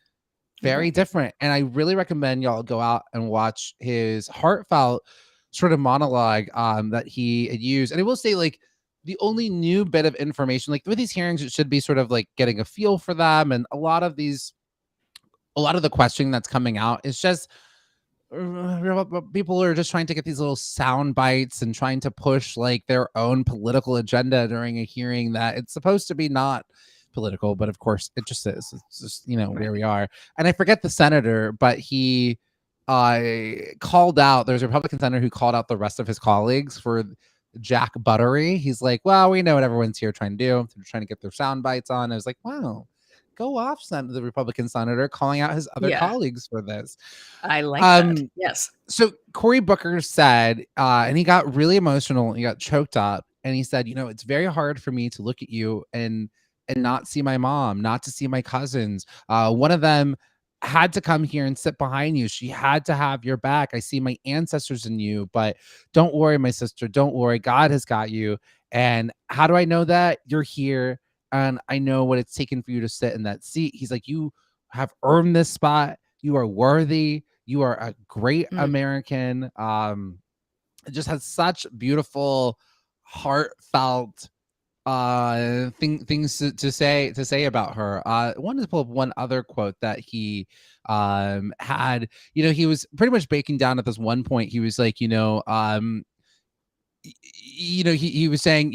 very different. And I really recommend y'all go out and watch his heartfelt sort of monologue that he had used. And I will say, like, the only new bit of information, like with these hearings, it should be sort of like getting a feel for them. And a lot of the questioning that's coming out is just people are just trying to get these little sound bites and trying to push like their own political agenda during a hearing that it's supposed to be not political, but of course it just is. It's just, where we are. And I forget the senator, but he called out, there's a Republican senator who called out the rest of his colleagues for Jack Buttery. He's like, well, we know what everyone's here trying to do. They're trying to get their sound bites on. I was like, wow, go off, the Republican senator, calling out his other colleagues for this. I like that. Yes. So Cory Booker said, and he got really emotional. He got choked up, and he said, it's very hard for me to look at you and not see my mom, not to see my cousins. One of them had to come here and sit behind you. She had to have your back. I see my ancestors in you, but don't worry, my sister. Don't worry. God has got you. And how do I know that? You're here, and I know what it's taken for you to sit in that seat. He's like, you have earned this spot. You are worthy. You are a great American. It just has such beautiful, heartfelt things to say about her. Wanted to pull up one other quote that he had. He was pretty much breaking down at this one point. He was like, he was saying,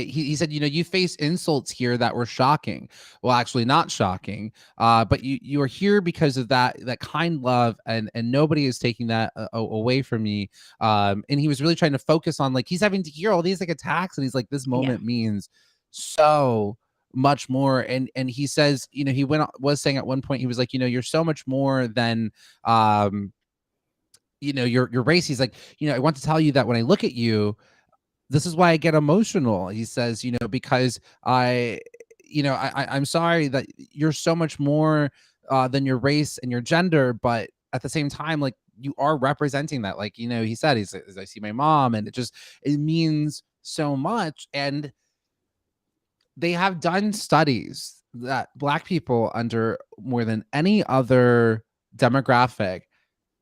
he said, you face insults here that were shocking. Well, actually not shocking. But you are here because of that kind love, and nobody is taking that away from me. And he was really trying to focus on, like, he's having to hear all these like attacks, and he's like, this moment means so much more. And he says, he was saying at one point, he was like, you're so much more than your race. He's like, I want to tell you that when I look at you, this is why I get emotional. He says, because I'm sorry that you're so much more than your race and your gender, but at the same time, like, you are representing that. Like, he said, he says, I see my mom, and it means so much. And they have done studies that Black people, under more than any other demographic,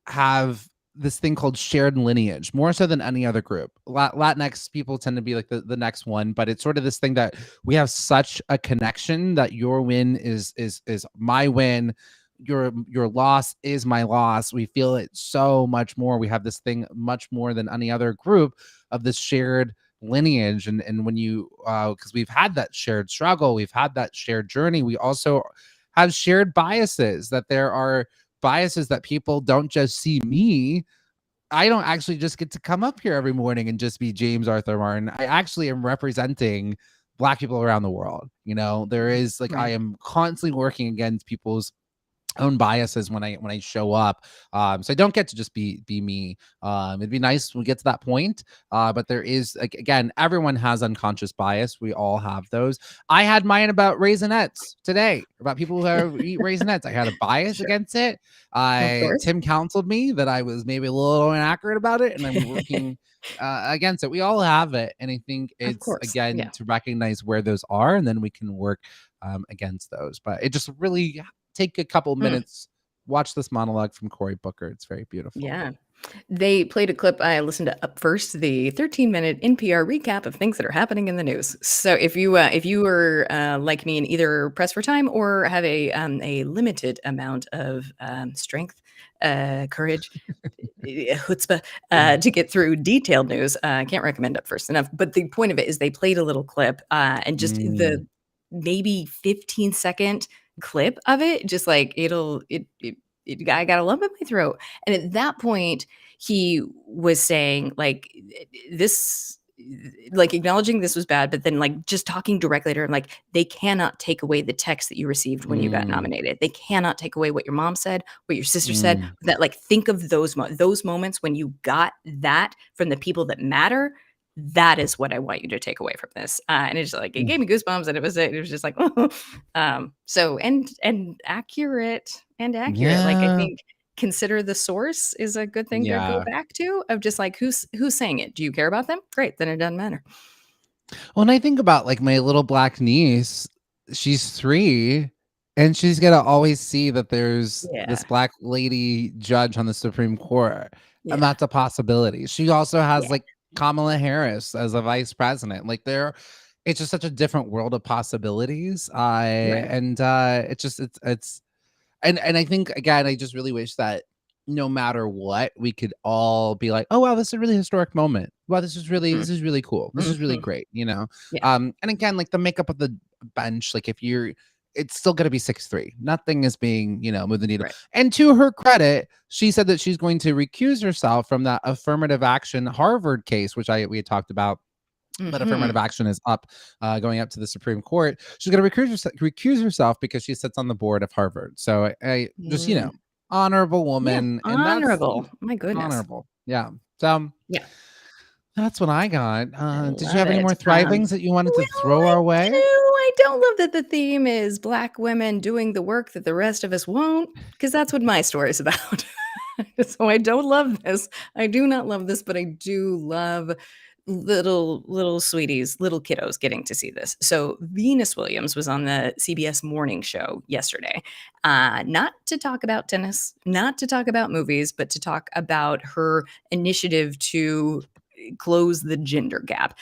have this thing called shared lineage, more so than any other group. Latinx people tend to be like the next one, but it's sort of this thing that we have such a connection that your win is my win, your loss is my loss. We feel it so much more. We have this thing much more than any other group of this shared lineage. And when you because we've had that shared struggle, we've had that shared journey, we also have shared biases, that there are biases that people don't just see me. I don't actually just get to come up here every morning and just be James Arthur Martin. I actually am representing Black people around the world. There is like, I am constantly working against people's own biases when I show up. So I don't get to just be me. It'd be nice when we get to that point. But there is, like, again, everyone has unconscious bias. We all have those. I had mine about Raisinets today, about people who eat Raisinets. I had a bias against it. Tim counseled me that I was maybe a little inaccurate about it, and I'm working against it. We all have it. And I think it's, again, to recognize where those are, and then we can work against those. But it just really take a couple minutes, watch this monologue from Cory Booker. It's very beautiful. Yeah. They played a clip. I listened to Up First, the 13-minute NPR recap of things that are happening in the news. So if you were like me and either press for time or have a limited amount of strength, courage, chutzpah to get through detailed news, I can't recommend Up First enough. But the point of it is they played a little clip and just the maybe 15-second clip of it, just like I got a lump in my throat. And at that point, he was saying like this, like acknowledging this was bad, but then like just talking directly to her, like they cannot take away the text that you received when you got nominated. They cannot take away what your mom said, what your sister said. That like think of those moments when you got that from the people that matter. That is what I want you to take away from this. And it's like it gave me goosebumps, and it was just like so and accurate. Yeah. Like I think consider the source is a good thing to go Yeah. back to, of just like who's saying it. Do you care about them? Great, then it doesn't matter. When I think about like my little black niece, she's 3 and she's gonna always see that there's this Yeah. black lady judge on the Supreme Court, and Yeah. that's a possibility. She also has Yeah. like Kamala Harris as a vice president. Like it's just such a different world of possibilities. Right. It's and I think again, I just really wish that no matter what, we could all be like, oh wow, this is a really historic moment. Wow, this is really cool. This is really Mhm. great, you know. Yeah. And again, like the makeup of the bench, like if you're it's still gonna be 6'3". Nothing is being, move the needle. Right. And to her credit, she said that she's going to recuse herself from that affirmative action Harvard case, which we had talked about. But affirmative Mhm. action is going up to the Supreme Court. She's going to recuse herself because she sits on the board of Harvard. So I just, Mm. honorable Yeah, woman, and that's honorable. My goodness. honorable. Yeah. So Yeah. that's what I got. I Did you love have any it. more thrivings that you wanted to throw I our way? do. I don't love that the theme is Black women doing the work that the rest of us won't, because that's what my story is about. So I don't love this. I do not love this, but I do love little sweeties, little kiddos getting to see this. So Venus Williams was on the CBS morning show yesterday, not to talk about tennis, not to talk about movies, but to talk about her initiative to close the gender gap.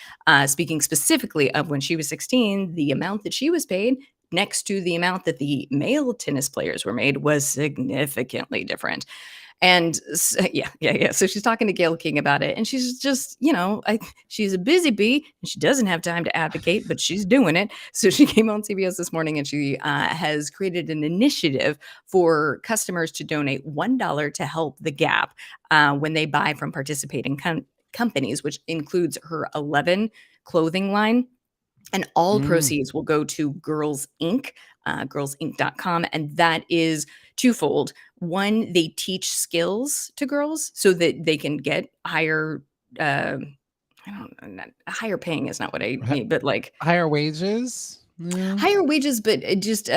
Speaking specifically of when she was 16, the amount that she was paid next to the amount that the male tennis players were made was significantly different. And yeah. So she's talking to Gail King about it, and she's just, she's a busy bee, and she doesn't have time to advocate, but she's doing it. So she came on CBS this morning, and she has created an initiative for customers to donate $1 to help the gap when they buy from participating companies, which includes her 11 clothing line. And all proceeds will go to Girls Inc., girlsinc.com. And that is twofold. One, they teach skills to girls so that they can get higher, I don't know, higher paying is not what I mean, but like Higher wages? Yeah. higher wages, but just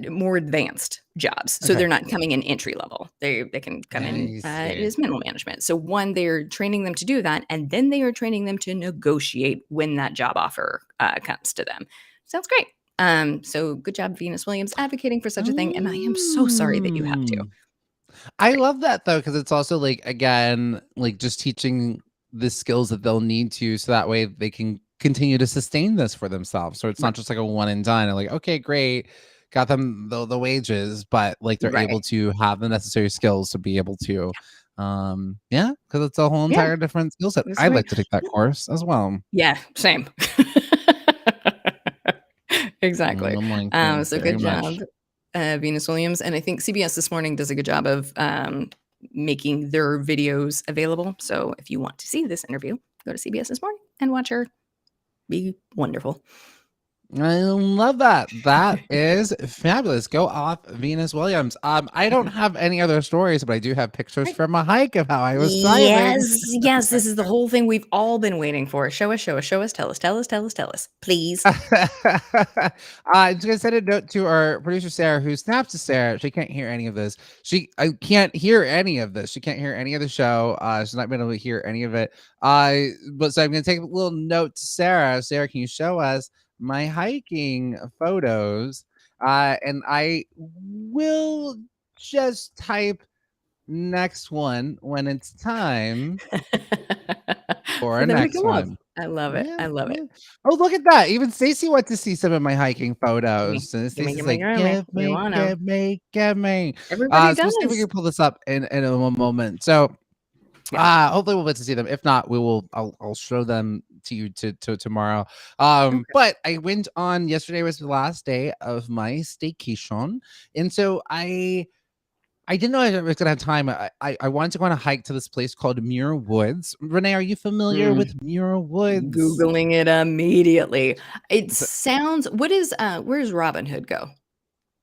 more advanced jobs. So Okay. they're not coming in entry level. They can come in as middle management. So one, they're training them to do that, and then they are training them to negotiate when that job offer comes to them. Sounds great. So good job, Venus Williams, advocating for such a thing. And I am so sorry that you have to. I love that though, because it's also like, again, like just teaching the skills that they'll need to, so that way they can continue to sustain this for themselves. So it's not just like a one and done. And like, okay, great, got them the wages, but like they're able Right. to have the necessary skills to be able to, because it's a whole Yeah. entire different skill set. That's I'd right. like to take that course as well. Yeah, same. Exactly. I'm like, thank you So very good much. job, Venus Williams. And I think CBS This Morning does a good job of making their videos available. So if you want to see this interview, go to CBS This Morning and watch her be wonderful. I love that. That is fabulous. Go off, Venus Williams. I don't have any other stories, but I do have pictures Right. from a hike of how I was thriving. Yes. This is the whole thing we've all been waiting for. Show us. Tell us, please. I'm just gonna send a note to our producer Sarah, who snaps to Sarah. She can't hear any of this. I can't hear any of this. She can't hear any of the show. She's not been able to hear any of it. But so I'm gonna take a little note to Sarah. Sarah, can you show us my hiking photos? And I will just type next one when it's time for For a them to next come up. one. I love it. Yeah, I love it. yeah. Oh, look at that. Even Stacey went to see some of my hiking Gimme, photos. And gimme, Stacey's gimme, like, gimme. give We me, want 'em. give me, give me. Everybody So we'll see if we does. can pull this up in a moment. So Yeah. hopefully we'll get to see them. If not, I'll show them to you to tomorrow. Okay. But I went on yesterday was the last day of my staycation. And so I didn't know I was gonna have time. I wanted to go on a hike to this place called Muir Woods. Renee, are you familiar Mm. with Muir Woods? Googling it immediately. It It's sounds what is, where's Robin Hood go?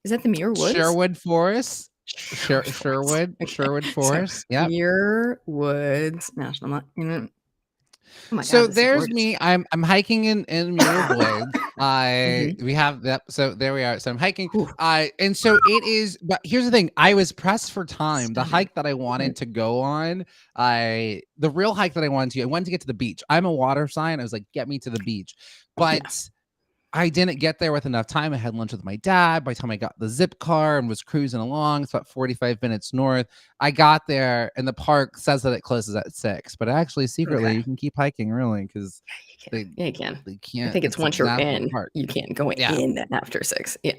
Is that the Muir Woods? Sherwood Forest. Sherwood Forest. Okay. Sherwood So, Forest. Yep. Muir Woods National Monument. Oh my god, So this is there's gorgeous. me. I'm hiking in Muir Woods. Mhm. We have that. So there we are. So I'm hiking. Ooh, And so it is. But here's the thing. I was pressed for time. The stunning. hike that I Mm, wanted to go on. The real hike that I wanted to get to the beach. I'm a water sign. I was like, get me to the beach, yeah. but I didn't get there with enough time. I had lunch with my dad. By the time I got the zip car and was cruising along, it's about 45 minutes north. I got there and the park says that it closes at 6, but actually secretly Okay. you can keep hiking really because You can. they Yeah, you can. they I can't. think it's It's a once you're national in, park. you can't go Yeah. in after 6. Yeah.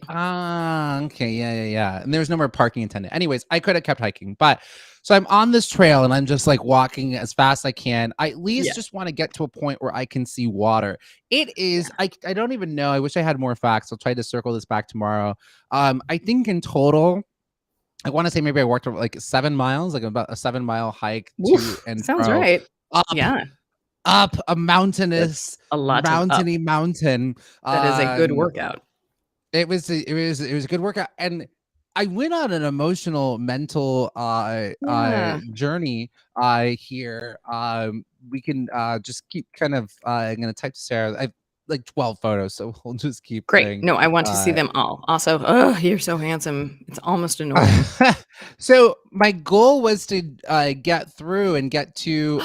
Okay. Yeah. And there was no more parking attendant. Anyways, I could have kept hiking, but so I'm on this trail and I'm just like walking as fast as I can. I at least Yeah. just want to get to a point where I can see water. It is, I don't even know. I wish I had more facts. I'll try to circle this back tomorrow. I think in total, I want to say maybe I walked like 7 miles, like about a 7 mile hike to Woof. and Sounds fro right. up, Yeah. up a That's mountainous, a lot of up. mountainy mountain. That is a good Um, workout. it was a good workout, and I went on an emotional, mental Yeah. journey here. We can just keep kind of I'm gonna type to Sarah. I've like 12 photos, so we'll just keep Great. saying No, I want to see uh them all. Also, oh, you're so handsome. It's almost annoying. so my goal was to get through and get to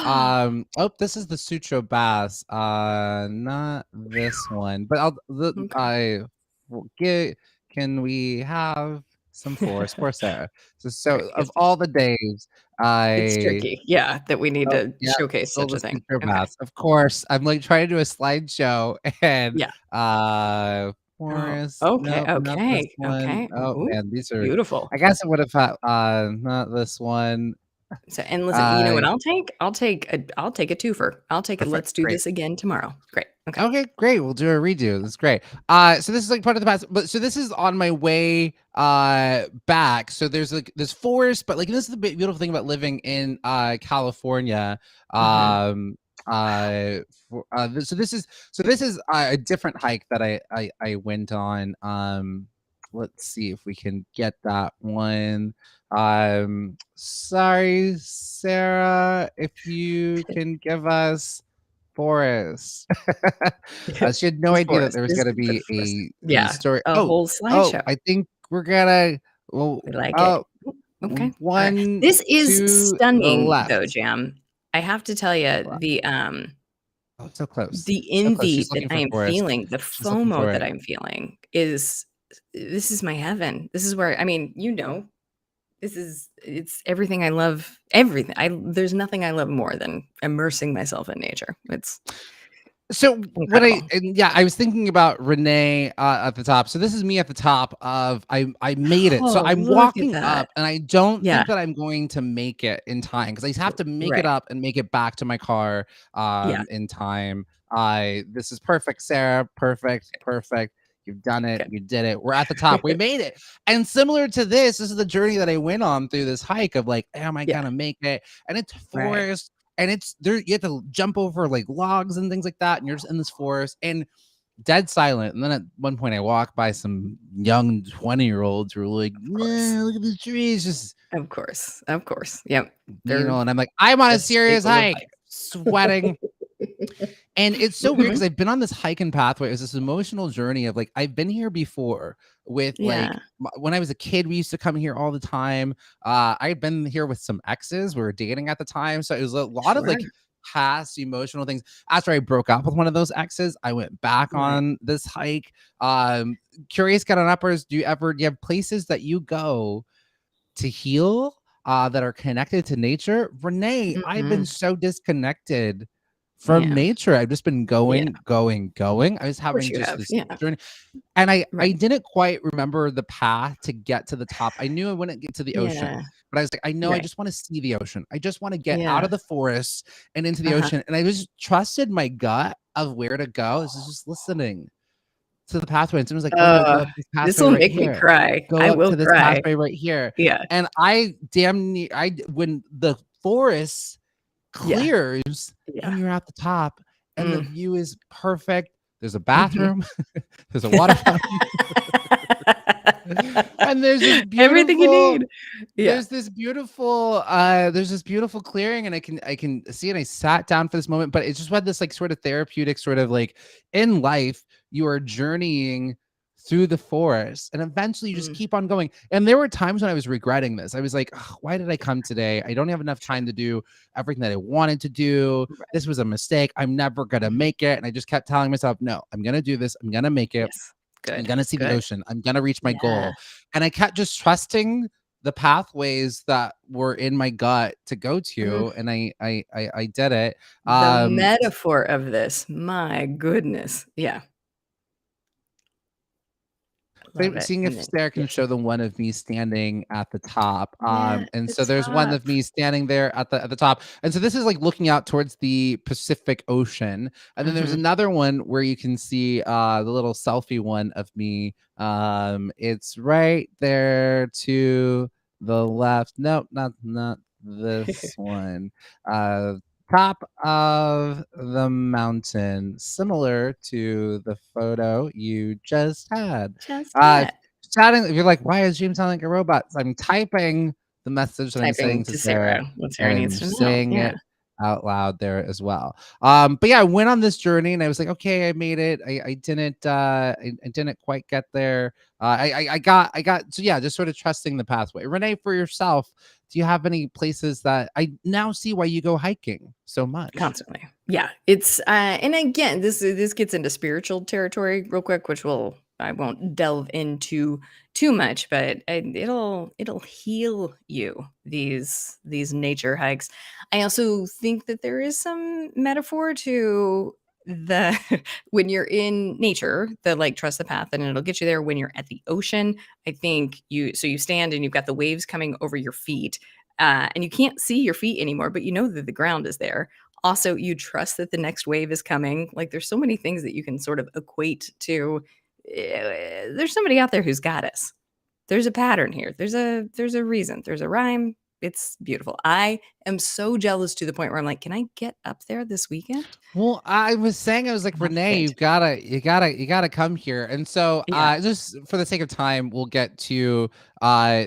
this is the Sutro Baths, not this one, but Okay. I will get, can we have some forest for Sarah? So Great. of Yes, please. all the days It's I tricky. Yeah, that we need oh to yeah, showcase still such the a thing. Sutro Okay. Baths, of course. I'm like trying to do a slideshow and Yeah. Oh, forest, okay. nope, not this Okay. one. Okay. Oh Ooh, man, these are, beautiful. I guess I would have had not this one. So, and listen, you know Uh what I'll take? I'll take a twofer. I'll take it. Perfect. Let's do Great. this again tomorrow. Great. Okay. Okay, great. We'll do a redo. That's great. So this is like part of the past, but so this is on my way back. So there's like this forest, but like this is the beautiful thing about living in California. Mhm. Um so this is a different hike that I went on. Let's see if we can get that one. Sorry, Sarah, if you can give us forest. She had no Just idea that forest. there was Just gonna keep it be forest. a Yeah, story. a whole slideshow. I think we're gonna, well, We like it. oh, Okay. All right. one This is to the stunning left. though, Jam. I have to tell you Oh, so close. the So close. envy She's that looking I for am forest. feeling, the She's looking FOMO for that it. I'm feeling is this is my heaven. This is where I mean, it's everything I love. Everything. There's nothing I love more than immersing myself in nature. It's So incredible. I was thinking about Renee at the top. So this is me at the top of, I made it. So Oh, I'm look at walking that. up and I don't Yeah. think that I'm going to make it in time because I have to make it Right. up and make it back to my car Yeah. in time. This is perfect, Sarah. Perfect. You've done it. Good. You did it. We're at the top. We made it. And similar to this is the journey that I went on through this hike of like, am I Yeah. gonna make it? And it's Right. forest and it's there, you have to jump over like logs and things like that, and you're just in this forest and dead silent. And then at one point I walk by some young 20-year-olds who are like, Course. nah, look at the trees, just Of course. Of course. Yep. you They're know, and I'm like, I'm on a a serious staple of hike, sweating. And it's so weird Mhm. because I've been on this hiking pathway. It was this emotional journey of like, I've been here before with like, Yeah. when I was a kid, we used to come here all the time. I had been here with some exes. We were dating at the time. So it was a lot of Sure. like past emotional things. After I broke up with one of those exes, I went back Right. on this hike. Curious Get on Uppers, do you have places that you go to heal? that are connected to nature. Renee, I've been Mhm. so disconnected from Yeah. nature. I've just been Yeah. going. I was Of course having you just have. this Yeah. journey, and I Right. didn't quite remember the path to get to the top. I knew I wouldn't get to the ocean, Yeah. but I was like, I know I Right. just want to see the ocean. I just want to get out Yeah. of the forest and into the Uh-huh. ocean. And I just trusted my gut of where to go. This is just listening to the pathway. And someone was like, oh no, go up this This pathway will right make me here. cry. Go I up will to this cry. pathway right here. Yeah. And when the forest Yeah. clears Yeah. and you're at the top and the Mm. view is perfect. There's a Mhm. bathroom, there's a water fountain, and Everything you need. Yeah. there's this beautiful clearing, and I can see it. I sat down for this moment, but it's just had this like sort of therapeutic sort of like in life, you are journeying through the forest and eventually you just Mm. keep on going. And there were times when I was regretting this. I was like, "Ugh, why did I come today? I don't have enough Sure. time to do everything that I wanted to do. Right. This was a mistake. I'm never gonna Mhm. make it." And I just kept telling myself, no, I'm gonna do this. I'm gonna make it. Yes. I'm Good. gonna see the Good. ocean. I'm gonna reach my Yeah. goal. And I kept just trusting the pathways that were in my gut to go Mm. to. And I did it. The Um, metaphor of this, my goodness. Yeah. Love it. Seeing And if then Sarah can yes. show the one of me standing at the top. Yeah, And the so there's one top. of me standing there at the top. And so this is like looking out towards the Pacific Ocean. And then there's Mhm. another one where you can see the little selfie one of me. It's right there to the left. Nope, not this one. Uh top of the mountain, similar to the photo you just had. Just Uh, had. Chatting, you're like, why is James sound like a robot? So I'm typing the message that I'm Typing saying to to Sarah, Sarah what and Sarah I'm needs to know. saying Yeah. it out loud there as well. But yeah, I went on this journey and I was like, okay, I made it. I didn't quite get there. I got so yeah, just sort of trusting the pathway. Renee, for yourself, do you have any places that I now see why you go hiking so much? Constantly. Yeah. It's and again, this gets into spiritual territory real quick, which I won't delve into too much, but it'll heal you, these nature hikes. I also think that there is some metaphor to the when you're in nature, the like trust the path and it'll get you there. When you're at the ocean, I think you stand and you've got the waves coming over your feet. And you can't see your feet anymore, but you know that the ground is there. Also, you trust that the next wave is coming. Like, there's so many things that you can sort of equate to, there's somebody out there who's got us. There's a pattern here. There's a reason. There's a rhyme. It's beautiful. I am so jealous to the point where I'm like, "Can I get up there this weekend?" Well, I was saying, I was like, I'll have to pay Renee, attention. you gotta come here. And so, Yeah, just for the sake of time, we'll get to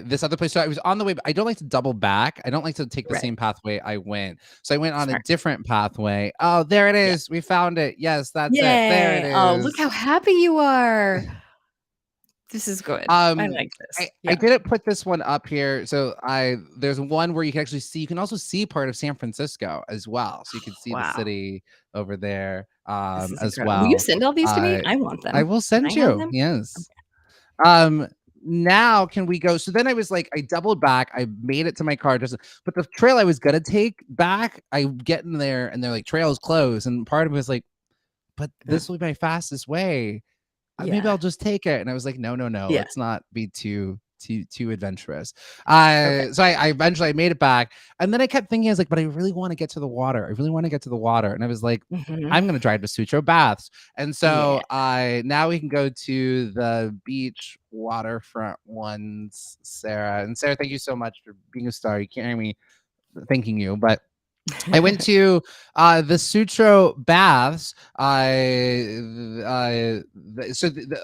this other place. So I was on the way, but I don't like to double back. I don't like to take the right. same pathway I went. So I went on a Smart. different pathway. Oh, there it Yeah. is. We found it. Yes, that's it. There it Yay. Oh, look how is. happy you are. This is good. I Um, like this. I Yeah. didn't put this one up here. So there's one where you can actually see. You can also see part of San Francisco as well. So you can see the Wow. city over there This is as incredible. Will you well. send all these to me? Uh, I want I them. will Can send I have you. them? Yes. Okay. Um, Now can we go? So then I was like, I doubled back. I made it to my car, just but the trail I was gonna take back, I get in there and they're like, trail's closed. And part of me was like, but Uh, this will be my fastest way. Maybe yeah. I'll just take it. And I was like, no, no, no, Yeah. let's not be too adventurous. Okay. So I eventually I made it back, and then I kept thinking, I was like, but I really want to get to the water. I really want to get to the water, and I was like, Mhm. I'm gonna drive to Sutro Baths, and Yeah. so I now we can go to the beach waterfront ones, Sarah. And Sarah, thank you so much for being a star. You can't hear me thanking you, but I went to the Sutro Baths.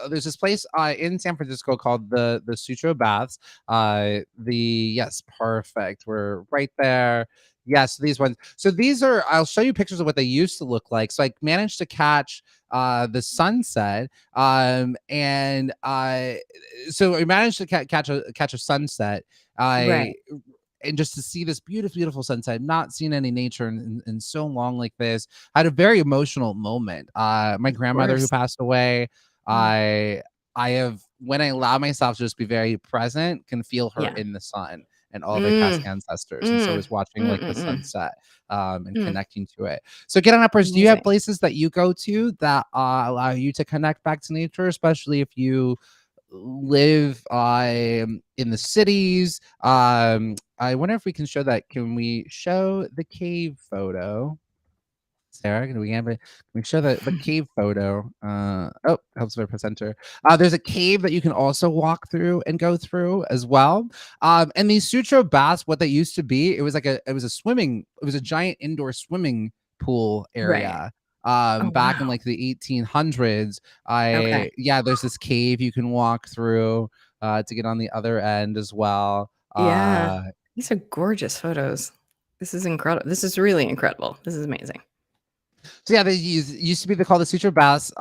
There's this place in San Francisco called the Sutro Baths. Yes, perfect. We're right there. Yes, these ones. So these are. I'll show you pictures of what they used to look like. So I managed to catch the sunset. And so I managed to catch a sunset. I Right. and just to see this beautiful sunset, not seen any nature in so long like this. I had a very emotional moment. My Of grandmother who course. passed away, Mm. I have when I allow myself to just be very present, can feel her Yeah. in the sun. and all their past Mm. ancestors. And so I was watching like the Mm. sunset and Mm. connecting to it. So Get On Uppers, do you have Amazing. places that you go to that allow you to connect back to nature, especially if you live in the cities? I wonder if we can show that. Can we show the cave photo? Sarah, can we show the cave photo? Oh, helps if I press enter. There's a cave that you can also walk through and go through as well. And these Sutro baths, what they used to be, it was a giant indoor swimming pool Right. area. Oh, Back in wow. like the 1800s. Okay. There's this cave you can walk through to get on the other end as well. Yeah. These are gorgeous photos. This is incredible. This is really incredible. This is amazing. So yeah, they used to be called the Suture Baths.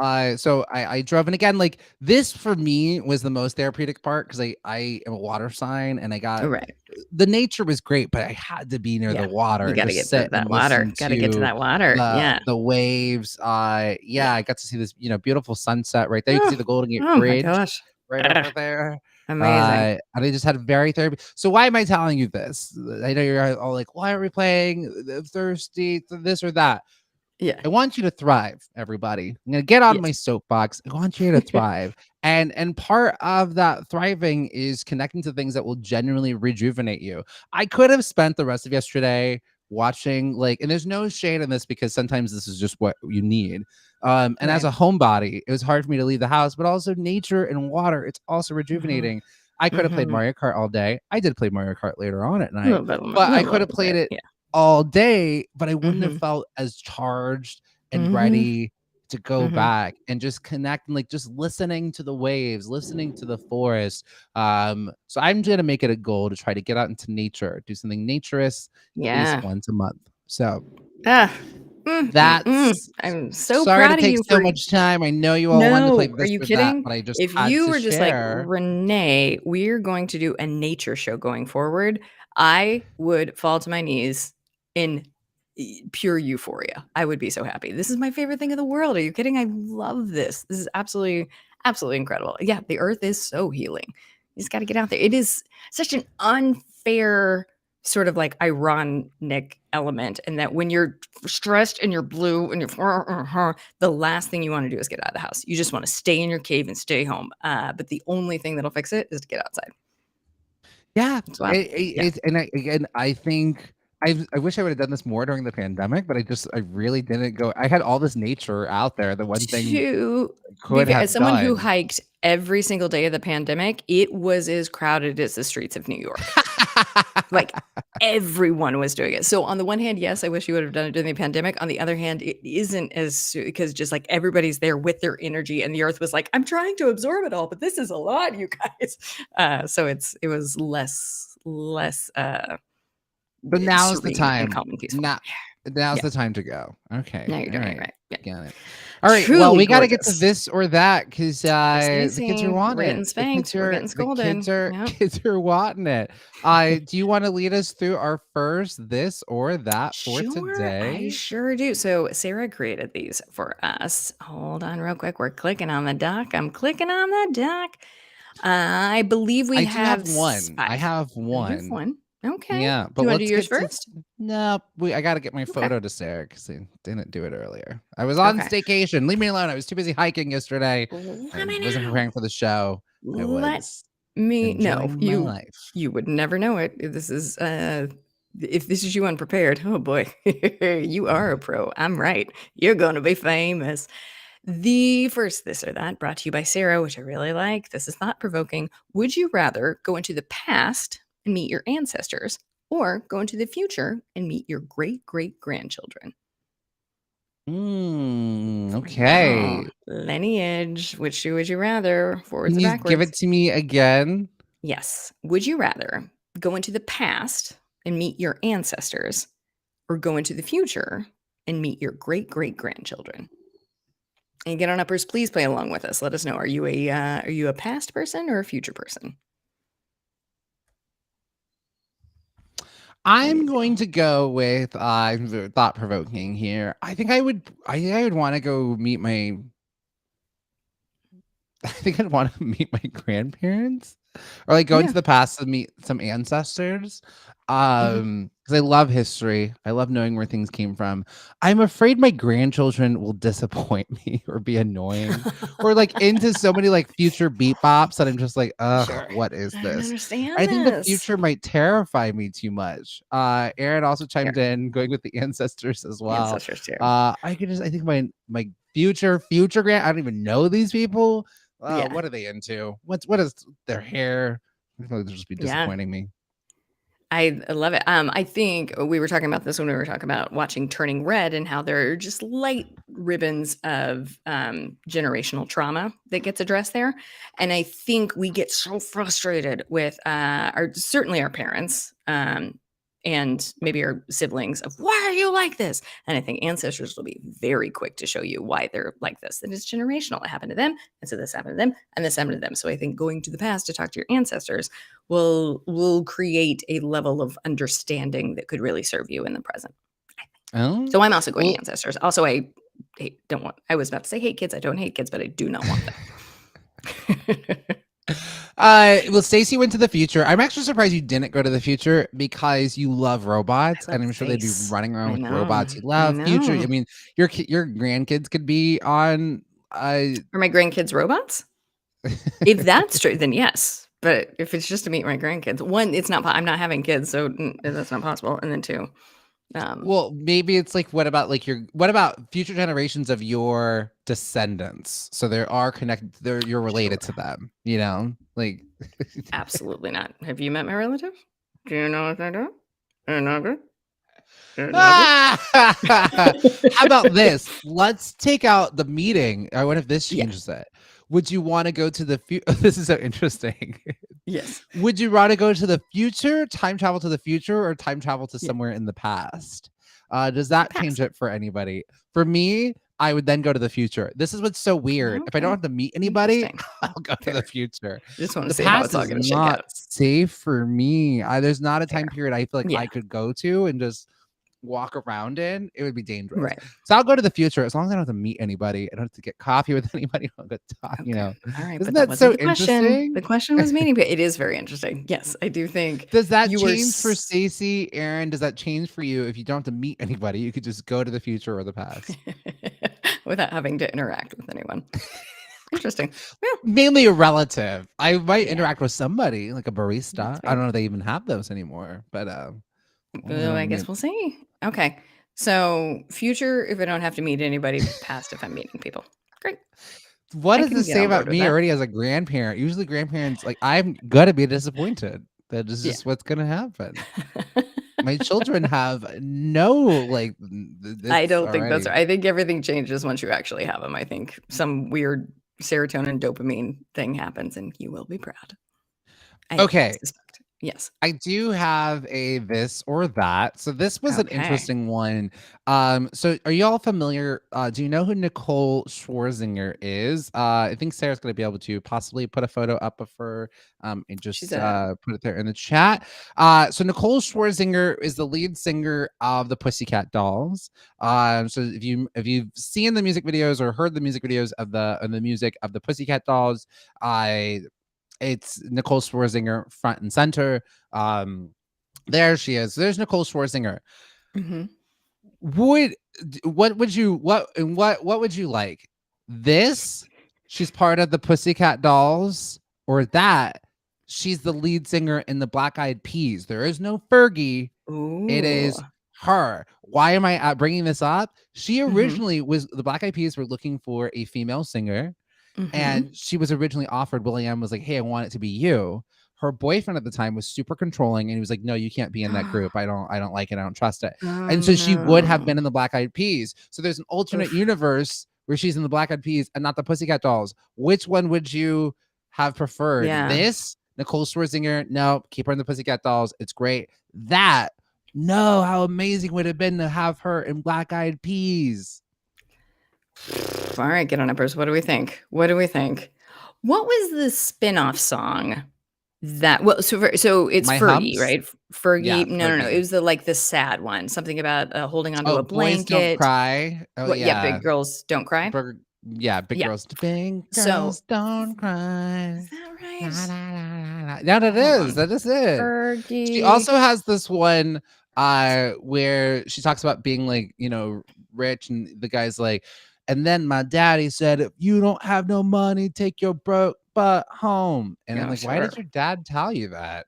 So I drove, and again, like this for me was the most therapeutic part because I am a water sign, and I got Right. the nature was great, but I had to be near Yeah. the water You and gotta just get to sit and that water. listen Gotta get to to that water. Yeah. the waves. Yeah. I got to see this beautiful sunset right there. You can see Oh, the Golden Gate oh my Bridge gosh. right Ugh, over there. amazing. And I just had very therapy. So why am I telling you this? I know you're all like, why are we playing thirsty this or that? Yeah. I want you to thrive, everybody. I'm gonna get on Yes. my soapbox. I want you to thrive. And part of that thriving is connecting to things that will genuinely rejuvenate you. I could have spent the rest of yesterday watching and there's no shade in this because sometimes this is just what you need. And as Right. a homebody, it was hard for me to leave the house, but also nature and water, it's also Mhm. rejuvenating. I could have played Mhm. Mario Kart all day. I did play Mario Kart later on at A night, little bit, but I a could little have played bit. it Yeah. all day, but I wouldn't have Mhm. felt as charged and Mhm. ready to go Mhm. back and just connect and just listening to the waves, listening to the forest. So I'm gonna make it a goal to try to get out into nature, do something naturist at least Yeah. once a month. So Ah. that's I'm so sorry to proud of take you so for much time. I know you all wanted to play No, are this you or that, kidding? but I just If had you to were just like, share. "Renee, we're going to do a nature show going forward," I would fall to my knees in pure euphoria. I would be so happy. This is my favorite thing in the world. Are you kidding? I love this. This is absolutely, absolutely incredible. Yeah, the earth is so healing. You just got to get out there. It is such an unfair sort of like ironic element, and that when you're stressed and you're blue and you're the last thing you want to do is get out of the house. You just want to stay in your cave and stay home. But the only thing that'll fix it is to get outside. Yeah, It's wild. Yeah. I think I wish I would have done this more during the pandemic, but I really didn't go. I had all this nature out there. The one thing To I be could fair, as have someone who done. hiked every single day of the pandemic, it was as crowded as the streets of New York. Like, everyone was doing it. So on the one hand, yes, I wish you would have done it during the pandemic. On the other hand, it isn't because just like everybody's there with their energy, and the earth was like, I'm trying to absorb it all, but this is a lot, you guys. So it was less So now's the serene and time. calm and peaceful. Now, now's Yeah. the time to go. Okay. Now you're All doing it right. right. Yeah. Got it. All right. Well, Truly we got to get to gorgeous. this or that because the kids are Precisely. We're wanting getting it. The kids spanked. We're are getting the kids scolded. are Yep. kids are wanting it. Do you want to lead us through our first this or that for Sure, I today? sure do. So Sarah created these for us. Hold on real quick. We're clicking on the doc. I'm clicking on the doc. I believe we I do have have one. I 5. have Oh, you have one. 1. Okay. Yeah, Do but you wanna do let's yours get to first? no. I got to get my Okay. photo to Sarah because I didn't do it earlier. I was on Okay. staycation. Leave me alone. I was too busy hiking yesterday. I Let me wasn't know. preparing for the show. I Let was me know. enjoying my life. You would never know it. This is if this is you unprepared, oh boy, you are a pro. I'm right. You're gonna be famous. The first this or that brought to you by Sarah, which I really like. This is thought provoking. Would you rather go into the past and meet your ancestors, or go into the future and meet your great great grandchildren? Oh, Okay. lineage. Which would you rather, forwards Can or you give backwards? it to me again? Yes. Would you rather go into the past and meet your ancestors, or go into the future and meet your great great grandchildren? And get on uppers, please play along with us. Let us know. Are you a past person or a future person? What do you I'm feel? going to go with thought provoking here. I think I would want to go meet my I think I'd want to meet my grandparents. or like go Yeah. into the past to meet some ancestors. Mhm. Because I love history. I love knowing where things came from. I'm afraid my grandchildren will disappoint me or be annoying or like into so many like future beat bops that I'm just like, ugh, Sure. what is I don't this? understand I think the this. future might terrify me too much. Aaron also Here, chimed in, going with the ancestors as well. ancestors too. I think my future grand, I don't even know these people. Yeah. What are they into? What is their hair? I feel like they'll just be Yeah. disappointing me. I love it. I think we were talking about this when we were talking about watching Turning Red and how there are just light ribbons of generational trauma that gets addressed there. And I think we get so frustrated with certainly our parents and maybe our siblings of why are you like this? And I think ancestors will be very quick to show you why they're like this. That it's generational. It happened to them, and so this happened to them, and this happened to them. So I think going to the past to talk to your ancestors will create a level of understanding that could really serve you in the present. Oh, So I'm also going well, ancestors. Also, I I was about to say hate kids. I don't hate kids, but I do not want them. well, Stacey went to the future. I'm actually surprised you didn't go to the future because you love robots, I and love I'm sure they'd be space. running around I with know. robots you I love. Future, I know. mean, your grandkids could be on. Are my grandkids robots? If that's true, then yes. But if it's just to meet my grandkids, one, it's not. I'm not having kids, so that's not possible. And then two, Well, maybe it's like what about future generations of your descendants? So there are connected. You're related to sure, them. You know, like. absolutely not. Have you met my relatives? Do you know what they do? They're not good. They're not good. How about this? Let's take out the meeting. I wonder if this Yeah. changes it. Would you want to go to the future? This is so interesting. Yes. Would you rather go to the future, time travel to the future, or time travel to Yeah. somewhere in the past? Does that change Past. it for anybody? For me, I would then go to the future. This is what's so weird. If I don't Okay. have to meet anybody, Interesting. I'll go to the Fair. future. Just want to The see how it's past all is going to shake not out. safe for me. There's not a time Fair. period I feel like Yeah. I could go to and just walk around in. It would be dangerous. Right. So I'll go to the future as long as I don't have to meet anybody. I don't have to get coffee with anybody. I don't have to talk, Okay. All right. Isn't But that that wasn't so the question. interesting? The question was meaning, but it is very interesting. Yes, I do think Does that you were change for Stacey, Aaron? Does that change for you if you don't have to meet anybody? You could just go to the future or the past. without having to interact with anyone. Interesting. Yeah. Mainly a relative. I might Yeah. interact with somebody like a barista. That's I don't fair. know if they even have those anymore, but I guess we'll see. Okay. So future, if I don't have to meet anybody. Past, if I'm meeting people. Great. what I does can this get say on board about with me that. already as a grandparent? Usually grandparents, like I'm gonna be disappointed. That is Yeah. just what's gonna happen. My children have no like I this don't think that's already. right. I think everything changes once you actually have them. I think some weird serotonin dopamine thing happens and you will be proud. I Okay. suspect. Yes. I do have a this or that. So this was an Okay. interesting one. So are you all familiar? Do you know who Nicole Schwarzinger is? I think Sarah's gonna be able to possibly put a photo up of her and She's just a put it there in the chat. So Nicole Schwarzinger is the lead singer of the Pussycat Dolls. So if you've seen the music videos or heard the music videos of the music of the Pussycat Dolls, it's Nicole Schwarzinger front and center. There she is. There's Nicole Schwarzinger. mhm. What would you what would you like? This? She's part of the Pussycat Dolls, or that? She's the lead singer in the Black Eyed Peas. There is no Fergie. It Ooh. is her. Why am I bringing this up? She Mhm. originally was the Black Eyed Peas were looking for a female singer. Mhm. And she was originally offered, William was like, hey, I want it to be you. Her boyfriend at the time was super controlling and he was like, no, you can't be in that group. I don't like it. I don't trust it. Oh, And so she would have no. been in the Black Eyed Peas. So there's an alternate Oof. universe where she's in the Black Eyed Peas and not the Pussycat Dolls. Which one would you have preferred? Yeah. This? Nicole Schwarzinger? No, keep her in the Pussycat Dolls. It's great. That? No, how amazing would it have been to have her in Black Eyed Peas? All right, get on uppers. What do we think? What do we think? What was the spin-off song that so it's My Fergie, Humps? right? Fergie. Yeah, No. It Fergie. was the sad one. Something about holding onto Oh, a Boys Don't blanket. Cry. Oh, What? Yeah, yeah. big girls don't cry. Big Yeah. girls. Big So girls don't cry. is that nice. Yeah, that Hold is. on. That is it. Fergie. She also has this one where she talks about being like, rich, and the guy's like, and then my daddy said, if you don't have no money, take your broke butt home. And I'm Oh, like, why did sure. your dad tell you that?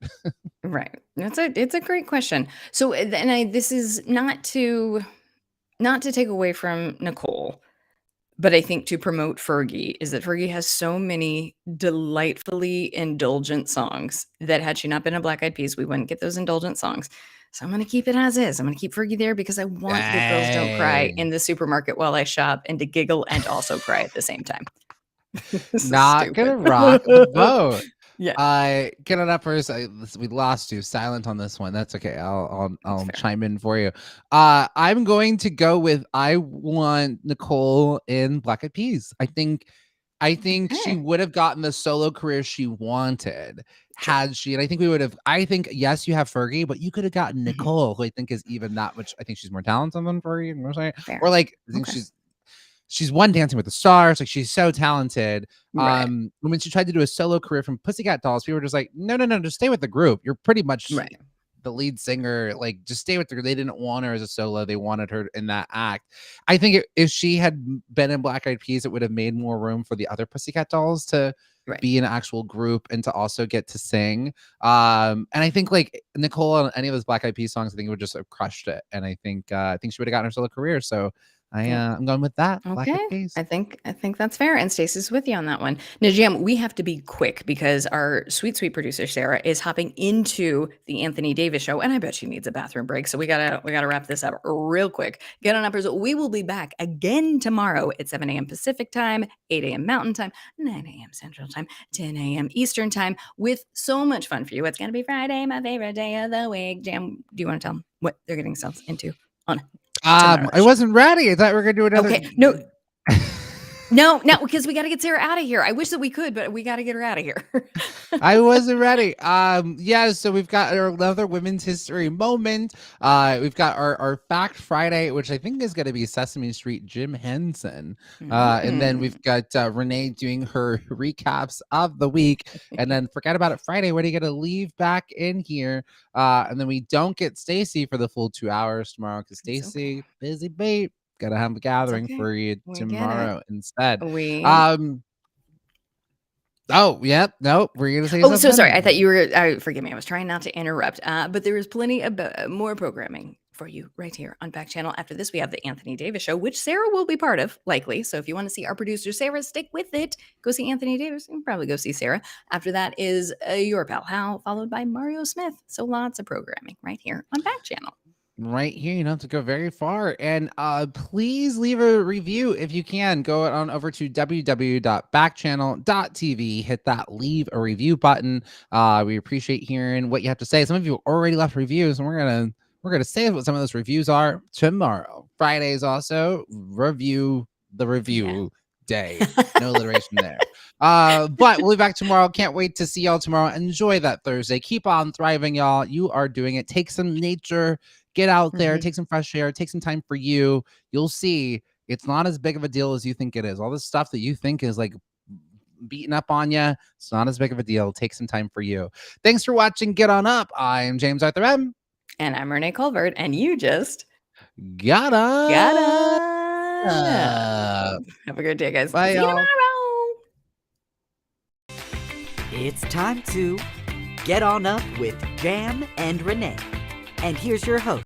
Right. It's a great question. So, this is not to take away from Nicole, but I think to promote Fergie is that Fergie has so many delightfully indulgent songs that had she not been a Black Eyed Peas, we wouldn't get those indulgent songs. So I'm going to keep it as is. I'm going to keep Fergie there because I want Good Girls Don't Cry in the supermarket while I shop and to giggle and also cry at the same time. This is Not gonna stupid. rock the boat. Yeah. Get it up first. We lost you. Silent on this one. That's okay. I'll chime in for you. I'm going to go with I want Nicole in Black Eyed Peas. I think she would have gotten the solo career she wanted had she. And I think we would have. I think yes, you have Fergie, but you could have gotten Nicole, who I think is even that much. I think she's more talented than Fergie. Fair. Or like I think she's won Dancing with the Stars. Like she's so talented. Right. When she tried to do a solo career from Pussycat Dolls, people were just like, no, just stay with the group. You're pretty much the lead singer. Like just stay with the group. They didn't want her as a solo. They wanted her in that act. I think if she had been in Black Eyed Peas, it would have made more room for the other Pussycat Dolls to be an actual group and to also get to sing. And I think like Nicole on any of those Black Eyed Peas songs, I think it would just have crushed it. And I think she would have gotten her solo career. So I'm going with that. Black Eyed Peas. I think that's fair. And Stacey's with you on that one. Now, Jam, we have to be quick because our sweet producer Sarah is hopping into the Anthony Davis show, and I bet she needs a bathroom break. So we gotta wrap this up real quick. Get on uppers. We will be back again tomorrow at 7 a.m. Pacific time, 8 a.m. Mountain time, 9 a.m. Central time, 10 a.m. Eastern time, with so much fun for you. It's gonna be Friday, my favorite day of the week. Jam, do you want to tell them what they're getting themselves into on? I wasn't ready. I thought we were gonna do another. Okay, no, because we got to get Sarah out of here. I wish that we could, but we got to get her out of here. I wasn't ready. So we've got another Women's History moment. We've got our Fact Friday, which I think is going to be Sesame Street Jim Henson. And then we've got Renee doing her recaps of the week. And then Forget About It Friday, when are you going to leave back in here? And then we don't get Stacey for the full 2 hours tomorrow because Stacey, busy bait. Gotta have a gathering for you tomorrow instead. Oh, yeah. No, we're going to say something. So sorry. I thought you were, forgive me. I was trying not to interrupt. But there is plenty of more programming for you right here on Backchannel. After this, we have the Anthony Davis show, which Sarah will be part of, likely. So if you want to see our producer, Sarah, stick with it. Go see Anthony Davis. You can probably go see Sarah. After that is your pal Hal, followed by Mario Smith. So lots of programming right here on Backchannel. Right here, you don't have to go very far. And please leave a review if you can. Go on over to www.backchannel.tv, hit that leave a review button. We appreciate hearing what you have to say. Some of you already left reviews, and we're gonna say what some of those reviews are tomorrow. Fridays also review day. No alliteration there. But we'll be back tomorrow. Can't wait to see y'all tomorrow. Enjoy that Thursday. Keep on thriving, y'all. You are doing it. Take some nature. Get out there, take some fresh air, take some time for you. You'll see it's not as big of a deal as you think it is. All this stuff that you think is like beating up on you, it's not as big of a deal. Take some time for you. Thanks for watching. Get on up. I'm James Arthur M. And I'm Renee Colbert. And you just got up. Have a good day, guys. Bye, see you tomorrow. It's time to get on up with Jam and Renee. And here's your host,